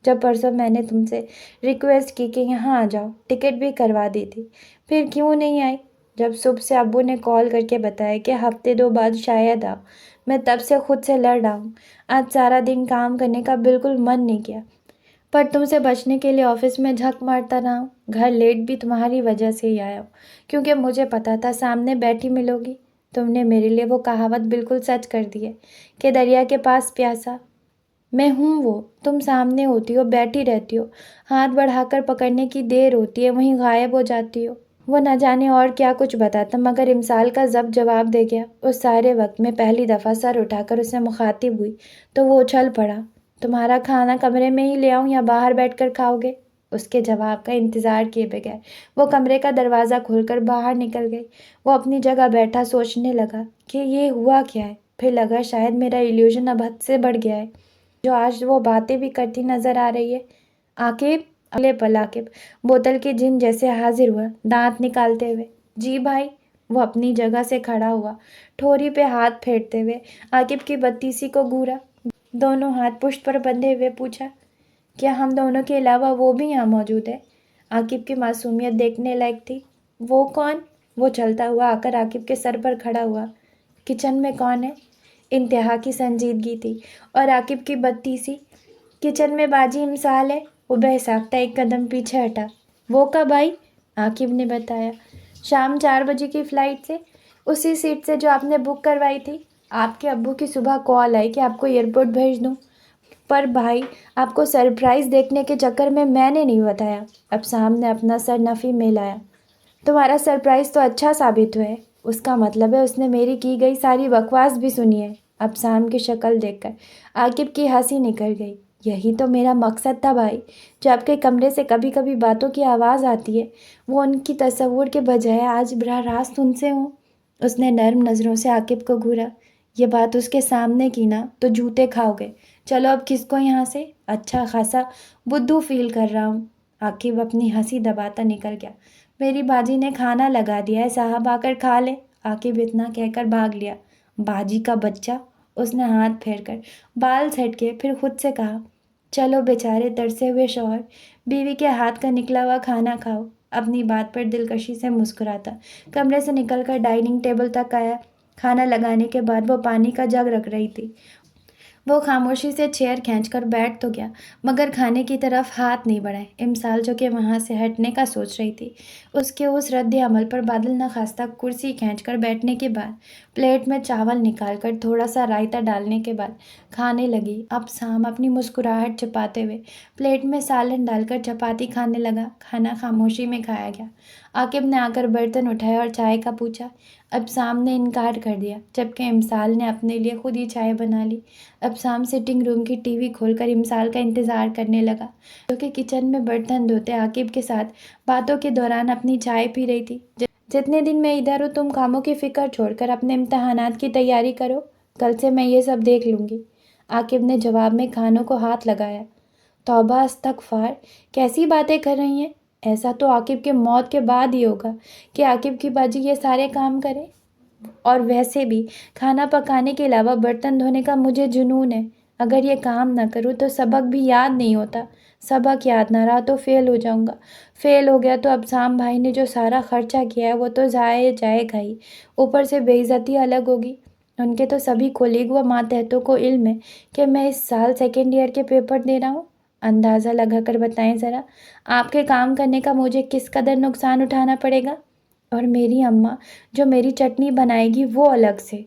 جب پرسوں میں نے تم سے ریکویسٹ کی کہ یہاں آ جاؤ، ٹکٹ بھی کروا دی تھی، پھر کیوں نہیں آئی؟ جب صبح سے ابو نے کال کر کے بتایا کہ ہفتے 2 بعد شاید آؤ، میں تب سے خود سے لڑ رہا ہوں۔ آج سارا دن کام کرنے کا بالکل من نہیں کیا، پر تم سے بچنے کے لیے آفس میں جھک مارتا رہا ہوں۔ گھر لیٹ بھی تمہاری وجہ سے ہی آیا ہوں، کیونکہ مجھے پتا تھا سامنے بیٹھی ملو گی۔ تم نے میرے لیے وہ کہاوت بالکل سچ کر دی ہے کہ دریا کے پاس پیاسا میں ہوں، وہ تم سامنے ہوتی ہو، بیٹھی رہتی ہو، ہاتھ بڑھا کر پکڑنے کی دیر ہوتی ہے وہیں غائب ہو جاتی ہو۔ وہ نہ جانے اور کیا کچھ بتاتا مگر امسال کا ضبط جواب دے گیا۔ اس سارے وقت میں پہلی دفعہ سر اٹھا کر اسے مخاطب ہوئی تو وہ اچھل پڑا، تمہارا کھانا کمرے میں ہی لے آؤں یا باہر بیٹھ کر کھاؤ گے؟ اس کے جواب کا انتظار کیے بغیر وہ کمرے کا دروازہ کھول کر باہر نکل گئی۔ وہ اپنی جگہ بیٹھا سوچنے لگا کہ یہ ہوا کیا ہے، پھر لگا شاید میرا ایلیوژن اب حد سے بڑھ گیا ہے، جو آج وہ باتیں بھی کرتی نظر آ رہی ہے۔ عاقب، اگلے پل عاقب بوتل کے جن جیسے حاضر ہوا، دانت نکالتے ہوئے۔ جی بھائی۔ وہ اپنی جگہ سے کھڑا ہوا، ٹھوری پہ ہاتھ پھیرتے ہوئے عاقب کی بتیسی کو گھورا، دونوں ہاتھ پشت پر بندھے ہوئے پوچھا، کیا ہم دونوں کے علاوہ وہ بھی یہاں موجود ہے؟ عاقب کی معصومیت دیکھنے لائق تھی۔ وہ کون؟ وہ چلتا ہوا آ کر عاقب کے سر پر کھڑا ہوا۔ کچن میں کون ہے؟ انتہا کی سنجیدگی تھی اور عاقب کی بتیسی۔ کچن میں باجی امسال ہے۔ وہ بہساختہ ایک قدم پیچھے ہٹا۔ وہ کب آئی؟ عاقب نے بتایا، شام 4 بجے کی فلائٹ سے، اسی سیٹ سے جو آپ نے بک کروائی تھی۔ آپ کے ابو کی صبح کال آئی کہ آپ کو ایئرپورٹ بھیج دوں، پر بھائی آپ کو سرپرائز دیکھنے کے چکر میں نے نہیں بتایا۔ ابسام نے اپنا سر نفی میں لایا۔ تمہارا سرپرائز تو اچھا ثابت ہوا ہے، اس کا مطلب ہے اس نے میری کی گئی ساری بکواس بھی سنی ہے۔ ابسام کی شکل دیکھ کر عاقب کی ہنسی نکل گئی۔ یہی تو میرا مقصد تھا بھائی، جو آپ کے کمرے سے کبھی کبھی باتوں کی آواز آتی ہے، وہ ان کی تصور کے بجائے آج براہ راست ان سے ہوں۔ اس نے نرم نظروں سے عاقب کو گھورا۔ یہ بات اس کے سامنے کی نا تو جوتے کھاؤ گے، چلو اب کس کو یہاں سے، اچھا خاصا بدھو فیل کر رہا ہوں۔ عاقب اپنی ہنسی دباتا نکل گیا۔ میری باجی نے کھانا لگا دیا ہے، صاحب آ کر کھا لے۔ عاقب اتنا کہہ کر بھاگ لیا۔ باجی کا بچہ، اس نے ہاتھ پھیر کر بال جھٹکے، پھر خود سے کہا، چلو بیچارے ترسے ہوئے شوہر، بیوی کے ہاتھ کا نکلا ہوا کھانا کھاؤ۔ اپنی بات پر دلکشی سے مسکراتا کمرے سے نکل کر ڈائننگ ٹیبل تک آیا۔ کھانا لگانے کے بعد وہ پانی کا جگ رکھ رہی تھی۔ وہ خاموشی سے چیئر کھینچ کر بیٹھ تو گیا مگر کھانے کی طرف ہاتھ نہیں بڑھائے۔ امسال جو کہ وہاں سے ہٹنے کا سوچ رہی تھی، اس کے اس رد عمل پر بادل نخواستہ کرسی کھینچ کر بیٹھنے کے بعد پلیٹ میں چاول نکال کر تھوڑا سا رائتا ڈالنے کے بعد کھانے لگی۔ ابسام اپنی مسکراہٹ چھپاتے ہوئے پلیٹ میں سالن ڈال کر چپاتی کھانے لگا۔ کھانا خاموشی میں کھایا گیا۔ عاقب نے آ کر برتن اٹھایا اور چائے کا پوچھا۔ ابسام نے انکار کر دیا، جبکہ امسال نے اپنے لیے خود ہی چائے بنا لی۔ ابسام سٹنگ روم کی ٹی وی کھول کر امسال کا انتظار کرنے لگا، جو کہ کچن میں برتن دھوتے عاقب کے ساتھ باتوں کے دوران اپنی چائے پی رہی تھی۔ جتنے دن میں ادھر ہوں تم کاموں کی فکر چھوڑ کر اپنے امتحانات کی تیاری کرو، کل سے میں یہ سب دیکھ لوں گی۔ عاقب نے جواب میں کانوں کو ہاتھ لگایا۔ توبہ استغفار، کیسی باتیں کر رہی ہیں؟ ایسا تو عاقب کے موت کے بعد ہی ہوگا کہ عاقب کی باجی یہ سارے کام کرے، اور ویسے بھی کھانا پکانے کے علاوہ برتن دھونے کا مجھے جنون ہے۔ اگر یہ کام نہ کروں تو سبق بھی یاد نہیں ہوتا، سبق یاد نہ رہا تو فیل ہو جاؤں گا، فیل ہو گیا تو ابسام بھائی نے جو سارا خرچہ کیا ہے وہ تو ضائع جائے گا ہی، اوپر سے بے عزتی الگ ہوگی۔ ان کے تو سبھی کولیگ و ماتحتوں کو علم ہے کہ میں اس سال سیکنڈ ایئر کے پیپر دے رہا ہوں۔ اندازہ لگا کر بتائیں ذرا، آپ کے کام کرنے کا مجھے کس قدر نقصان اٹھانا پڑے گا، اور میری اماں جو میری چٹنی بنائے گی وہ الگ سے۔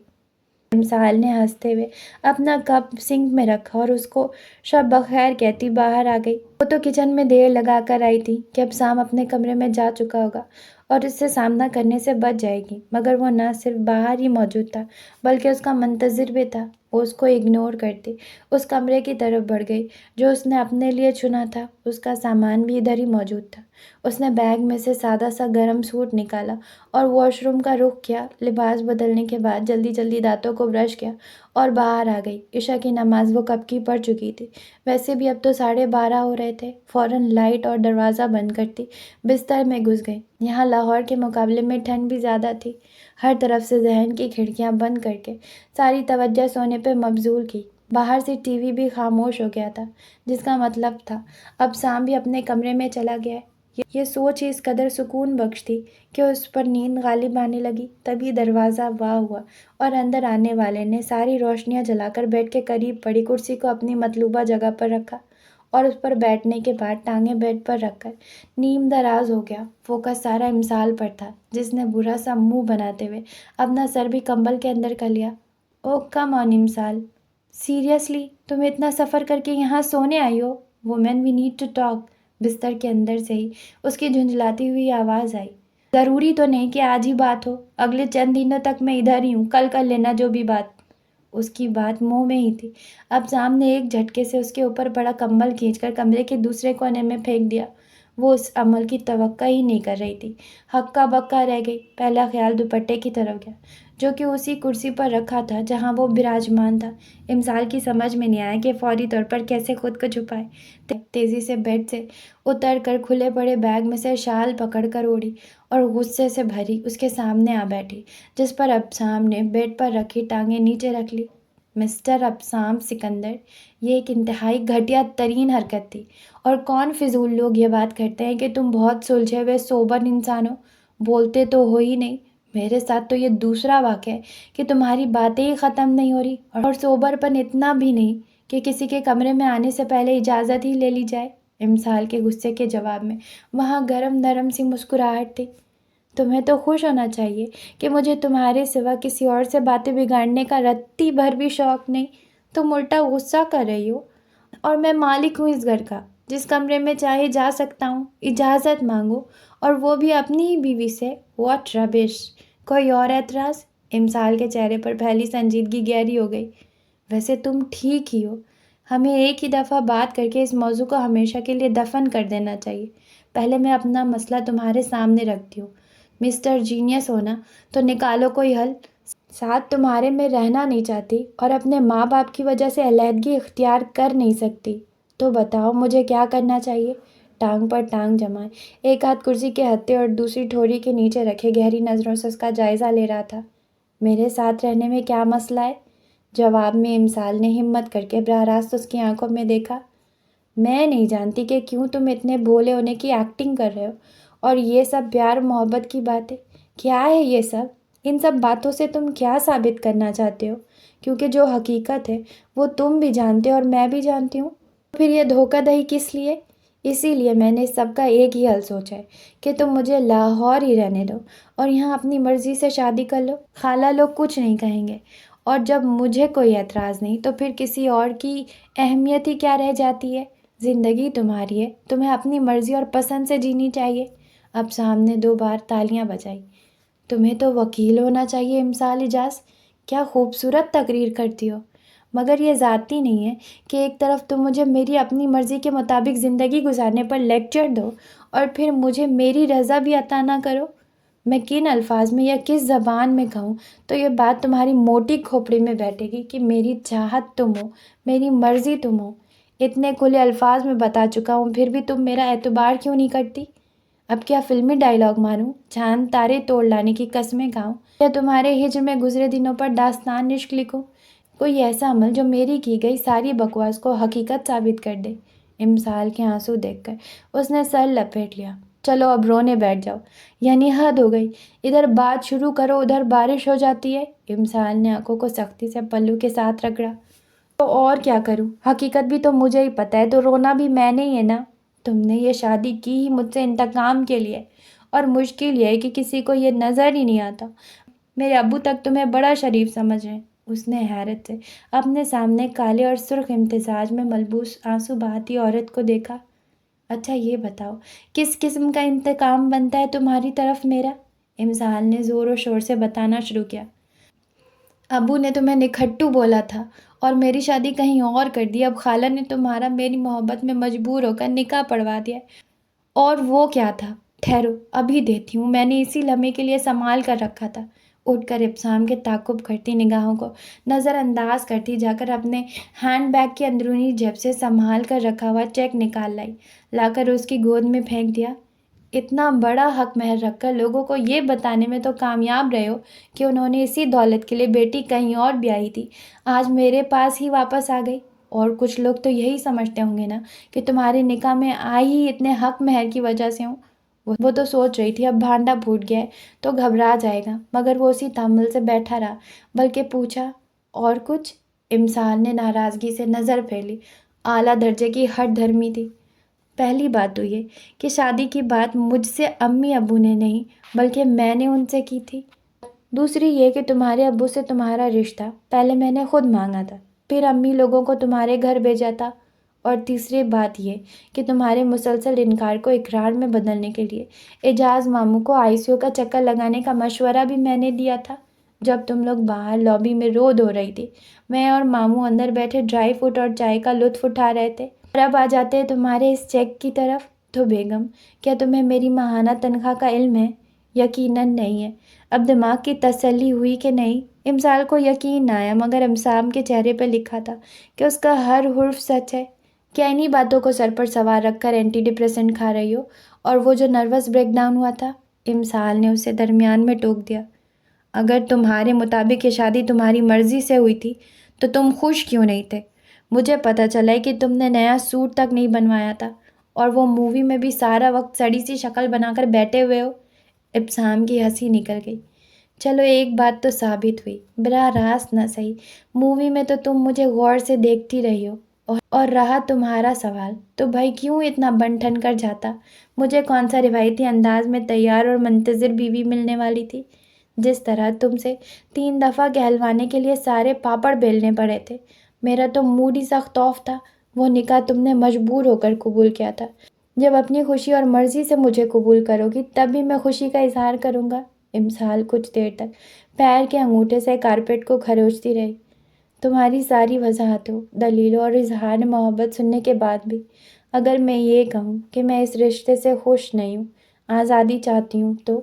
امسال نے ہنستے ہوئے اپنا کپ سنک میں رکھا اور اس کو شب بخیر کہتی باہر آ گئی۔ وہ تو کچن میں دیر لگا کر آئی تھی کہ ابسام اپنے کمرے میں جا چکا ہوگا اور اس سے سامنا کرنے سے بچ جائے گی، مگر وہ نہ صرف باہر ہی موجود تھا بلکہ اس کا منتظر بھی تھا۔ وہ اس کو اگنور کرتی اس کمرے کی طرف بڑھ گئی جو اس نے اپنے لیے چنا تھا۔ اس کا سامان بھی ادھر ہی موجود تھا۔ اس نے بیگ میں سے سادہ سا گرم سوٹ نکالا اور واش روم کا رخ کیا۔ لباس بدلنے کے بعد جلدی جلدی دانتوں کو برش کیا اور باہر آ گئی۔ عشاء کی نماز وہ کب کی پڑھ چکی تھی۔ ویسے بھی اب تو 12:30 ہو رہے تھے۔ فوراً لائٹ اور دروازہ بند کرتی بستر میں گھس گئی۔ یہاں لاہور کے مقابلے میں ٹھنڈ بھی زیادہ تھی۔ ہر طرف سے ذہن کی کھڑکیاں بند کر کے ساری توجہ سونے پہ مبذول کی۔ باہر سے ٹی وی بھی خاموش ہو گیا تھا، جس کا مطلب تھا اب سام بھی اپنے کمرے میں چلا گیا ہے۔ یہ سوچ ہی اس قدر سکون بخش تھی کہ اس پر نیند غالب آنے لگی۔ تبھی دروازہ واہ ہوا اور اندر آنے والے نے ساری روشنیاں جلا کر بیڈ کے قریب پڑی کرسی کو اپنی مطلوبہ جگہ پر رکھا اور اس پر بیٹھنے کے بعد ٹانگیں بیڈ پر رکھ کر نیم دراز ہو گیا۔ فوکس سارا امسال پر تھا، جس نے برا سا منہ بناتے ہوئے اپنا سر بھی کمبل کے اندر کر لیا۔ اوہ کم آن امسال، سیریسلی تم اتنا سفر کر کے یہاں سونے آئی ہو؟ Woman we need to talk. بستر کے اندر سے ہی اس کی جھنجھلاتی ہوئی آواز آئی۔ ضروری تو نہیں کہ آج ہی بات ہو، اگلے چند دنوں تک میں ادھر ہی ہوں، کل کر لینا جو بھی بات۔ اس کی بات منہ میں ہی تھی۔ اب سام نے ایک جھٹکے سے اس کے اوپر پڑا کمبل کھینچ کر کمرے کے دوسرے کونے میں پھینک دیا۔ وہ اس عمل کی توقع ہی نہیں کر رہی تھی۔ ہکا بکا رہ گئی۔ پہلا خیال دوپٹے کی طرف گیا جو کہ اسی کرسی پر رکھا تھا جہاں وہ براجمان تھا۔ امسال کی سمجھ میں نہیں آیا کہ فوری طور پر کیسے خود کو چھپائے۔ تیزی سے بیڈ سے اتر کر کھلے پڑے بیگ میں سے شال پکڑ کر اوڑھی اور غصے سے بھری اس کے سامنے آ بیٹھی، جس پر ابسام نے بیڈ پر رکھی ٹانگیں نیچے رکھ لی۔ مسٹر ابسام سکندر، یہ ایک انتہائی گھٹیا ترین حرکت تھی، اور کون فضول لوگ یہ بات کرتے ہیں کہ تم بہت سلجھے ہوئے سوبر انسان ہو، بولتے تو ہو ہی نہیں۔ میرے ساتھ تو یہ دوسرا واقعہ ہے کہ تمہاری باتیں ہی ختم نہیں ہو رہی، اور سوبر پن اتنا بھی نہیں کہ کسی کے کمرے میں آنے سے پہلے اجازت ہی لے لی جائے۔ امسال کے غصے کے جواب میں وہاں گرم نرم سی مسکراہٹ تھی۔ تمہیں تو خوش ہونا چاہیے کہ مجھے تمہارے سوا کسی اور سے باتیں بگاڑنے کا رتی بھر بھی شوق نہیں۔ تم الٹا غصہ کر رہی ہو، اور میں مالک ہوں اس گھر کا، جس کمرے میں چاہے جا سکتا ہوں۔ اجازت مانگو، اور وہ بھی اپنی ہی بیوی سے۔ واٹ ربش! کوئی اور اعتراض؟ امسال کے چہرے پر پہلی سنجیدگی گہری ہو گئی۔ ویسے تم ٹھیک ہی ہو، ہمیں ایک ہی دفعہ بات کر کے اس موضوع کو ہمیشہ کے لیے دفن کر دینا چاہیے۔ پہلے میں اپنا مسئلہ تمہارے سامنے رکھتی ہوں۔ مسٹر جینیس ہونا تو نکالو کوئی حل۔ ساتھ تمہارے میں رہنا نہیں چاہتی اور اپنے ماں باپ کی وجہ سے علیحدگی اختیار کر نہیں سکتی، تو بتاؤ مجھے کیا کرنا چاہیے؟ ٹانگ پر ٹانگ جمائے ایک ہاتھ کرسی کے ہتھے اور دوسری ٹھوڑی کے نیچے رکھے گہری نظروں سے اس کا جائزہ لے رہا تھا۔ میرے ساتھ رہنے میں کیا مسئلہ ہے؟ جواب میں امسال نے ہمت کر کے براہ راست اس کی آنکھوں میں دیکھا۔ میں نہیں جانتی کہ کیوں تم اتنے بھولے ہونے کی ایکٹنگ کر رہے ہو، اور یہ سب پیار محبت کی باتیں کیا ہے؟ یہ سب، ان سب باتوں سے تم کیا ثابت کرنا چاہتے ہو؟ کیونکہ جو حقیقت ہے وہ تم بھی جانتے اور میں بھی جانتی ہوں۔ پھر یہ دھوکہ دہی کس لیے؟ اسی لیے میں نے سب کا ایک ہی حل سوچا ہے کہ تم مجھے لاہور ہی رہنے دو اور یہاں اپنی مرضی سے شادی کر لو۔ خالہ لوگ کچھ نہیں کہیں گے، اور جب مجھے کوئی اعتراض نہیں تو پھر کسی اور کی اہمیت ہی کیا رہ جاتی ہے؟ زندگی تمہاری ہے، تمہیں اپنی مرضی اور پسند سے جینی چاہیے۔ اب سامنے 2 بار تالیاں بجائی۔ تمہیں تو وکیل ہونا چاہیے امسال اجاز، کیا خوبصورت تقریر کرتی ہو۔ مگر یہ ذاتی نہیں ہے کہ ایک طرف تم مجھے میری اپنی مرضی کے مطابق زندگی گزارنے پر لیکچر دو اور پھر مجھے میری رضا بھی عطا نہ کرو۔ میں کن الفاظ میں یا کس زبان میں کہوں تو یہ بات تمہاری موٹی کھوپڑی میں بیٹھے گی کہ میری چاہت تم ہو، میری مرضی تم ہو۔ اتنے کھلے الفاظ میں بتا چکا ہوں، پھر بھی تم میرا اعتبار کیوں نہیں کرتی؟ اب کیا فلمی ڈائیلاگ ماروں، چاند تارے توڑ لانے کی قسمیں کھاؤں، یا تمہارے ہجر میں گزرے دنوں پر داستان عشق لکھوں؟ کوئی ایسا عمل جو میری کی گئی ساری بکواس کو حقیقت ثابت کر دے۔ امسال کے آنسو دیکھ کر اس نے سر لپیٹ لیا۔ چلو اب رونے بیٹھ جاؤ، یعنی حد ہو گئی، ادھر بات شروع کرو ادھر بارش ہو جاتی ہے۔ امسال نے آنکھوں کو سختی سے پلو کے ساتھ رگڑا۔ تو اور کیا کروں، حقیقت بھی تو مجھے ہی پتہ ہے، تو رونا بھی میں نے ہی ہے نا۔ تم نے یہ شادی کی ہی مجھ سے انتقام کے لیے، اور مشکل یہ ہے کہ کسی کو یہ نظر ہی نہیں آتا۔ میرے ابو تک تمہیں بڑا شریف سمجھ رہے ہیں، اس نے حیرت سے اپنے سامنے کالے اور سرخ امتزاج میں ملبوس آنسو بہاتی عورت کو دیکھا۔ اچھا یہ بتاؤ، کس قسم کا انتقام بنتا ہے تمہاری طرف میرا؟ امسال نے زور و شور سے بتانا شروع کیا۔ ابو نے تمہیں نکھٹو بولا تھا اور میری شادی کہیں اور کر دی۔ اب خالہ نے تمہارا میری محبت میں مجبور ہو کر نکاح پڑھوا دیا ہے۔ اور وہ کیا تھا؟ ٹھہرو، ابھی دیتی ہوں، میں نے اسی لمحے کے لیے سنبھال کر رکھا تھا۔ اٹھ کر ابسام کے تعاقب کرتی نگاہوں کو نظر انداز کرتی جا کر اپنے ہینڈ بیگ کی اندرونی جیب سے سنبھال کر رکھا ہوا چیک نکال لائی، لا کر اس کی گود میں پھینک دیا۔ اتنا بڑا حق مہر رکھ کر لوگوں کو یہ بتانے میں تو کامیاب رہے ہو کہ انہوں نے اسی دولت کے لیے بیٹی کہیں اور بیاہی تھی، آج میرے پاس ہی واپس آ گئی۔ اور کچھ لوگ تو یہی سمجھتے ہوں گے نا کہ تمہارے نکاح میں آئی ہی اتنے حق مہر کی وجہ سے ہوں۔ وہ تو سوچ رہی تھی اب بھانڈا پھوٹ گیا ہے تو گھبرا جائے گا، مگر وہ اسی تحمل سے بیٹھا رہا، بلکہ پوچھا، اور کچھ؟ امسال نے ناراضگی سے نظر پھیری۔ اعلیٰ درجے کی ہٹ دھرمی تھی۔ پہلی بات تو یہ کہ شادی کی بات مجھ سے امی ابو نے نہیں بلکہ میں نے ان سے کی تھی۔ دوسری یہ کہ تمہارے ابو سے تمہارا رشتہ پہلے میں نے خود مانگا تھا، پھر امی لوگوں کو تمہارے گھر بھیجا تھا۔ اور تیسری بات یہ کہ تمہارے مسلسل انکار کو اقرار میں بدلنے کے لیے اعجاز ماموں کو ICU کا چکر لگانے کا مشورہ بھی میں نے دیا تھا۔ جب تم لوگ باہر لابی میں رو دھو رہی تھی، میں اور ماموں اندر بیٹھے ڈرائی فروٹ اور چائے کا لطف اٹھا رہے تھے، اور اب آ جاتے ہیں تمہارے اس چیک کی طرف۔ تو بیگم، کیا تمہیں میری ماہانہ تنخواہ کا علم ہے؟ یقیناً نہیں ہے۔ اب دماغ کی تسلی ہوئی کہ نہیں؟ امسال کو یقین نہ آیا، مگر امسام کے چہرے پہ لکھا تھا کہ اس کا ہر حرف سچ ہے۔ کیا انہی باتوں کو سر پر سوار رکھ کر اینٹی ڈپریسنٹ کھا رہی ہو؟ اور وہ جو نروس بریک ڈاؤن ہوا تھا؟ امسال نے اسے درمیان میں ٹوک دیا۔ اگر تمہارے مطابق یہ شادی تمہاری مرضی سے ہوئی تھی تو تم خوش کیوں نہیں تھے؟ مجھے پتہ چلا ہے کہ تم نے نیا سوٹ تک نہیں بنوایا تھا، اور وہ مووی میں بھی سارا وقت سڑی سی شکل بنا کر بیٹھے ہوئے ہو۔ ابسام کی ہنسی نکل گئی۔ چلو ایک بات تو ثابت ہوئی، براہ راست نہ صحیح، مووی میں تو تم مجھے غور سے دیکھتی رہی ہو۔ اور رہا تمہارا سوال، تو بھائی کیوں اتنا بن ٹھن کر جاتا؟ مجھے کون سا روایتی انداز میں تیار اور منتظر بیوی ملنے والی تھی؟ جس طرح تم سے 3 دفعہ کہلوانے کے لیے سارے پاپڑ بیلنے پڑے تھے۔ میرا تو موڈ ہی سخت آف تھا۔ وہ نکاح تم نے مجبور ہو کر قبول کیا تھا۔ جب اپنی خوشی اور مرضی سے مجھے قبول کرو گی تب بھی میں خوشی کا اظہار کروں گا۔ امسال کچھ دیر تک پیر کے انگوٹھے سے کارپیٹ کو کھروچتی رہی۔ تمہاری ساری وضاحتوں، دلیلوں اور اظہار محبت سننے کے بعد بھی اگر میں یہ کہوں کہ میں اس رشتے سے خوش نہیں ہوں، آزادی چاہتی ہوں، تو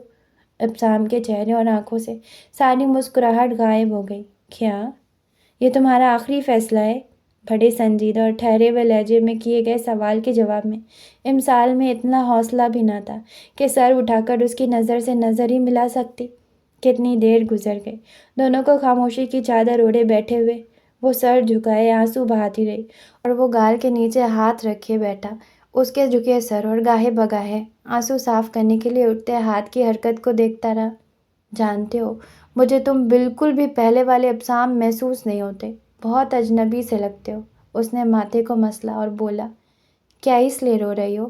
ابسام کے چہرے اور آنکھوں سے ساری مسکراہٹ غائب ہو گئی۔ کیا یہ تمہارا آخری فیصلہ ہے؟ بڑے سنجیدہ اور ٹھہرے ہوئے لہجے میں کیے گئے سوال کے جواب میں امسال میں اتنا حوصلہ بھی نہ تھا کہ سر اٹھا کر اس کی نظر سے نظر ہی ملا سکتی۔ کتنی دیر گزر گئی، دونوں کو خاموشی کی چادر اوڑھے بیٹھے ہوئے۔ وہ سر جھکائے آنسو بہاتی رہی، اور وہ گال کے نیچے ہاتھ رکھے بیٹھا اس کے جھکے سر اور گاہے بگاہے آنسو صاف کرنے کے لیے اٹھتے ہاتھ کی حرکت کو دیکھتا رہا۔ جانتے ہو، مجھے تم بالکل بھی پہلے والے ابسام محسوس نہیں ہوتے، بہت اجنبی سے لگتے ہو۔ اس نے ماتھے کو مسلا اور بولا، کیا اس لیے رو رہی ہو؟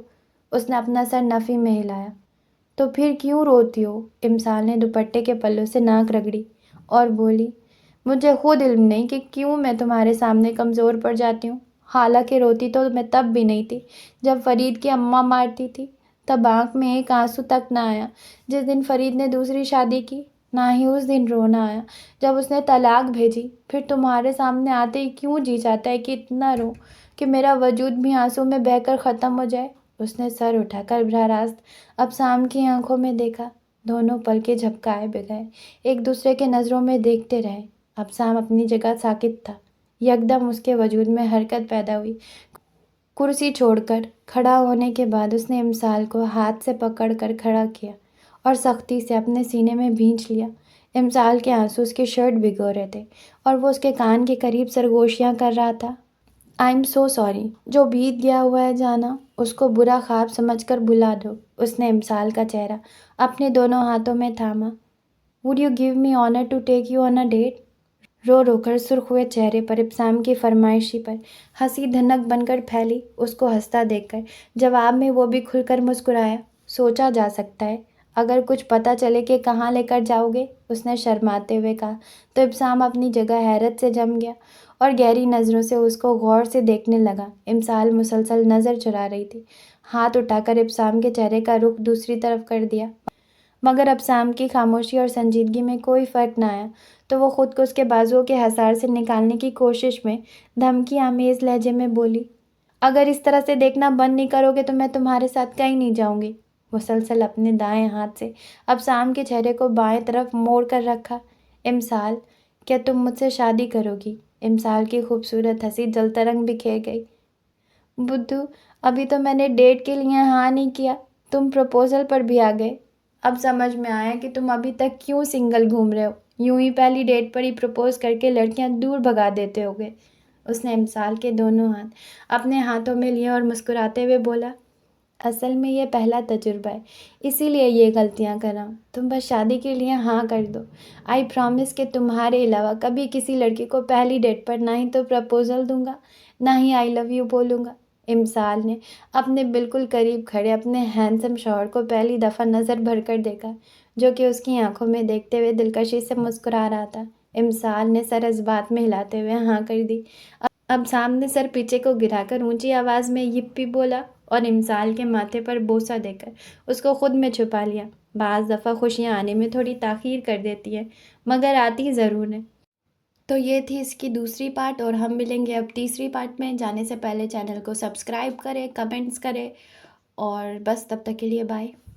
اس نے اپنا سر نفی میں ہلایا۔ تو پھر کیوں روتی ہو؟ امسال نے دوپٹے کے پلوں سے ناک رگڑی اور بولی، مجھے خود علم نہیں کہ کیوں میں تمہارے سامنے کمزور پڑ جاتی ہوں۔ حالانکہ روتی تو میں تب بھی نہیں تھی جب فرید کی اماں مارتی تھی، تب آنکھ میں ایک آنسو تک نہ آیا۔ جس دن فرید نے دوسری شادی کی، نہ ہی اس دن رونا آیا جب اس نے طلاق بھیجی۔ پھر تمہارے سامنے آتے ہی کیوں جی چاہتا ہے کہ اتنا رو کہ میرا وجود بھی آنسو میں بہہ کر ختم ہو جائے۔ اس نے سر اٹھا کر براہ راست ابسام کی آنکھوں میں دیکھا۔ دونوں پلکیں جھپکائے بغیر ایک دوسرے کے نظروں میں دیکھتے رہے۔ ابسام اپنی جگہ ساکت تھا۔ یکدم اس کے وجود میں حرکت پیدا ہوئی۔ کرسی چھوڑ کر کھڑا ہونے کے بعد اس نے امسال کو ہاتھ سے پکڑ کر کھڑا کیا اور سختی سے اپنے سینے میں بھینچ لیا۔ امسال کے آنسو اس کی شرٹ بھگو رہے تھے اور وہ اس کے کان کے قریب سرگوشیاں کر رہا تھا۔ آئی ایم سو سوری، جو بیت گیا ہوا ہے جانا، اس کو برا خواب سمجھ کر بھلا دو۔ اس نے امسال کا چہرہ اپنے دونوں ہاتھوں میں تھاما۔ Would you give me honour to take you on a date? رو رو کر سرخ ہوئے چہرے پر ابسام کی فرمائشی پر ہنسی دھنک بن کر پھیلی۔ اس کو ہنستا دیکھ کر جواب میں وہ بھی کھل کر مسکرایا۔ سوچا جا سکتا ہے، اگر کچھ پتہ چلے کہ کہاں لے کر جاؤ گے، اس نے شرماتے ہوئے کہا۔ تو ابسام اپنی جگہ حیرت سے جم گیا اور گہری نظروں سے اس کو غور سے دیکھنے لگا۔ امسال مسلسل نظر چرا رہی تھی، ہاتھ اٹھا کر ابسام کے چہرے کا رخ دوسری طرف کر دیا، مگر ابسام کی خاموشی اور سنجیدگی میں کوئی فرق نہ آیا۔ تو وہ خود کو اس کے بازوؤں کے حصار سے نکالنے کی کوشش میں دھمکی آمیز لہجے میں بولی، اگر اس طرح سے دیکھنا بند نہیں کرو گے تو میں تمہارے ساتھ کہیں نہیں جاؤں گی۔ مسلسل اپنے دائیں ہاتھ سے ابسام کے چہرے کو بائیں طرف موڑ کر رکھا۔ امسال، کیا تم مجھ سے شادی کرو گی؟ امسال کی خوبصورت ہنسی جلترنگ بکھیر گئی۔ بدھو، ابھی تو میں نے ڈیٹ کے لیے ہاں نہیں کیا، تم پروپوزل پر بھی آ گئے۔ اب سمجھ میں آیا کہ تم ابھی تک کیوں سنگل گھوم رہے ہو، یوں ہی پہلی ڈیٹ پر ہی پروپوز کر کے لڑکیاں دور بھگا دیتے ہوگے۔ اس نے امسال کے دونوں ہاتھ اپنے ہاتھوں میں لیے اور مسکراتے ہوئے بولا، اصل میں یہ پہلا تجربہ ہے، اسی لیے یہ غلطیاں کر رہا ہوں۔ تم بس شادی کے لیے ہاں کر دو، آئی پرامس کہ تمہارے علاوہ کبھی کسی لڑکی کو پہلی ڈیٹ پر نہ ہی تو پرپوزل دوں گا، نہ ہی آئی لو یو بولوں گا۔ امسال نے اپنے بالکل قریب کھڑے اپنے ہینڈسم شوہر کو پہلی دفعہ نظر بھر کر دیکھا، جو کہ اس کی آنکھوں میں دیکھتے ہوئے دلکشی سے مسکرا رہا تھا۔ امسال نے سر اس بات میں ہلاتے ہوئے ہاں کر دی۔ ابسام نے سر پیچھے کو گرا کر اونچی آواز میں یپی بولا اور امسال کے ماتھے پر بوسہ دے کر اس کو خود میں چھپا لیا۔ بعض دفعہ خوشیاں آنے میں تھوڑی تاخیر کر دیتی ہے، مگر آتی ضرور ہے۔ تو یہ تھی اس کی دوسری پارٹ، اور ہم ملیں گے اب تیسری پارٹ میں۔ جانے سے پہلے چینل کو سبسکرائب کریں، کمنٹس کریں، اور بس تب تک کے لیے بائے۔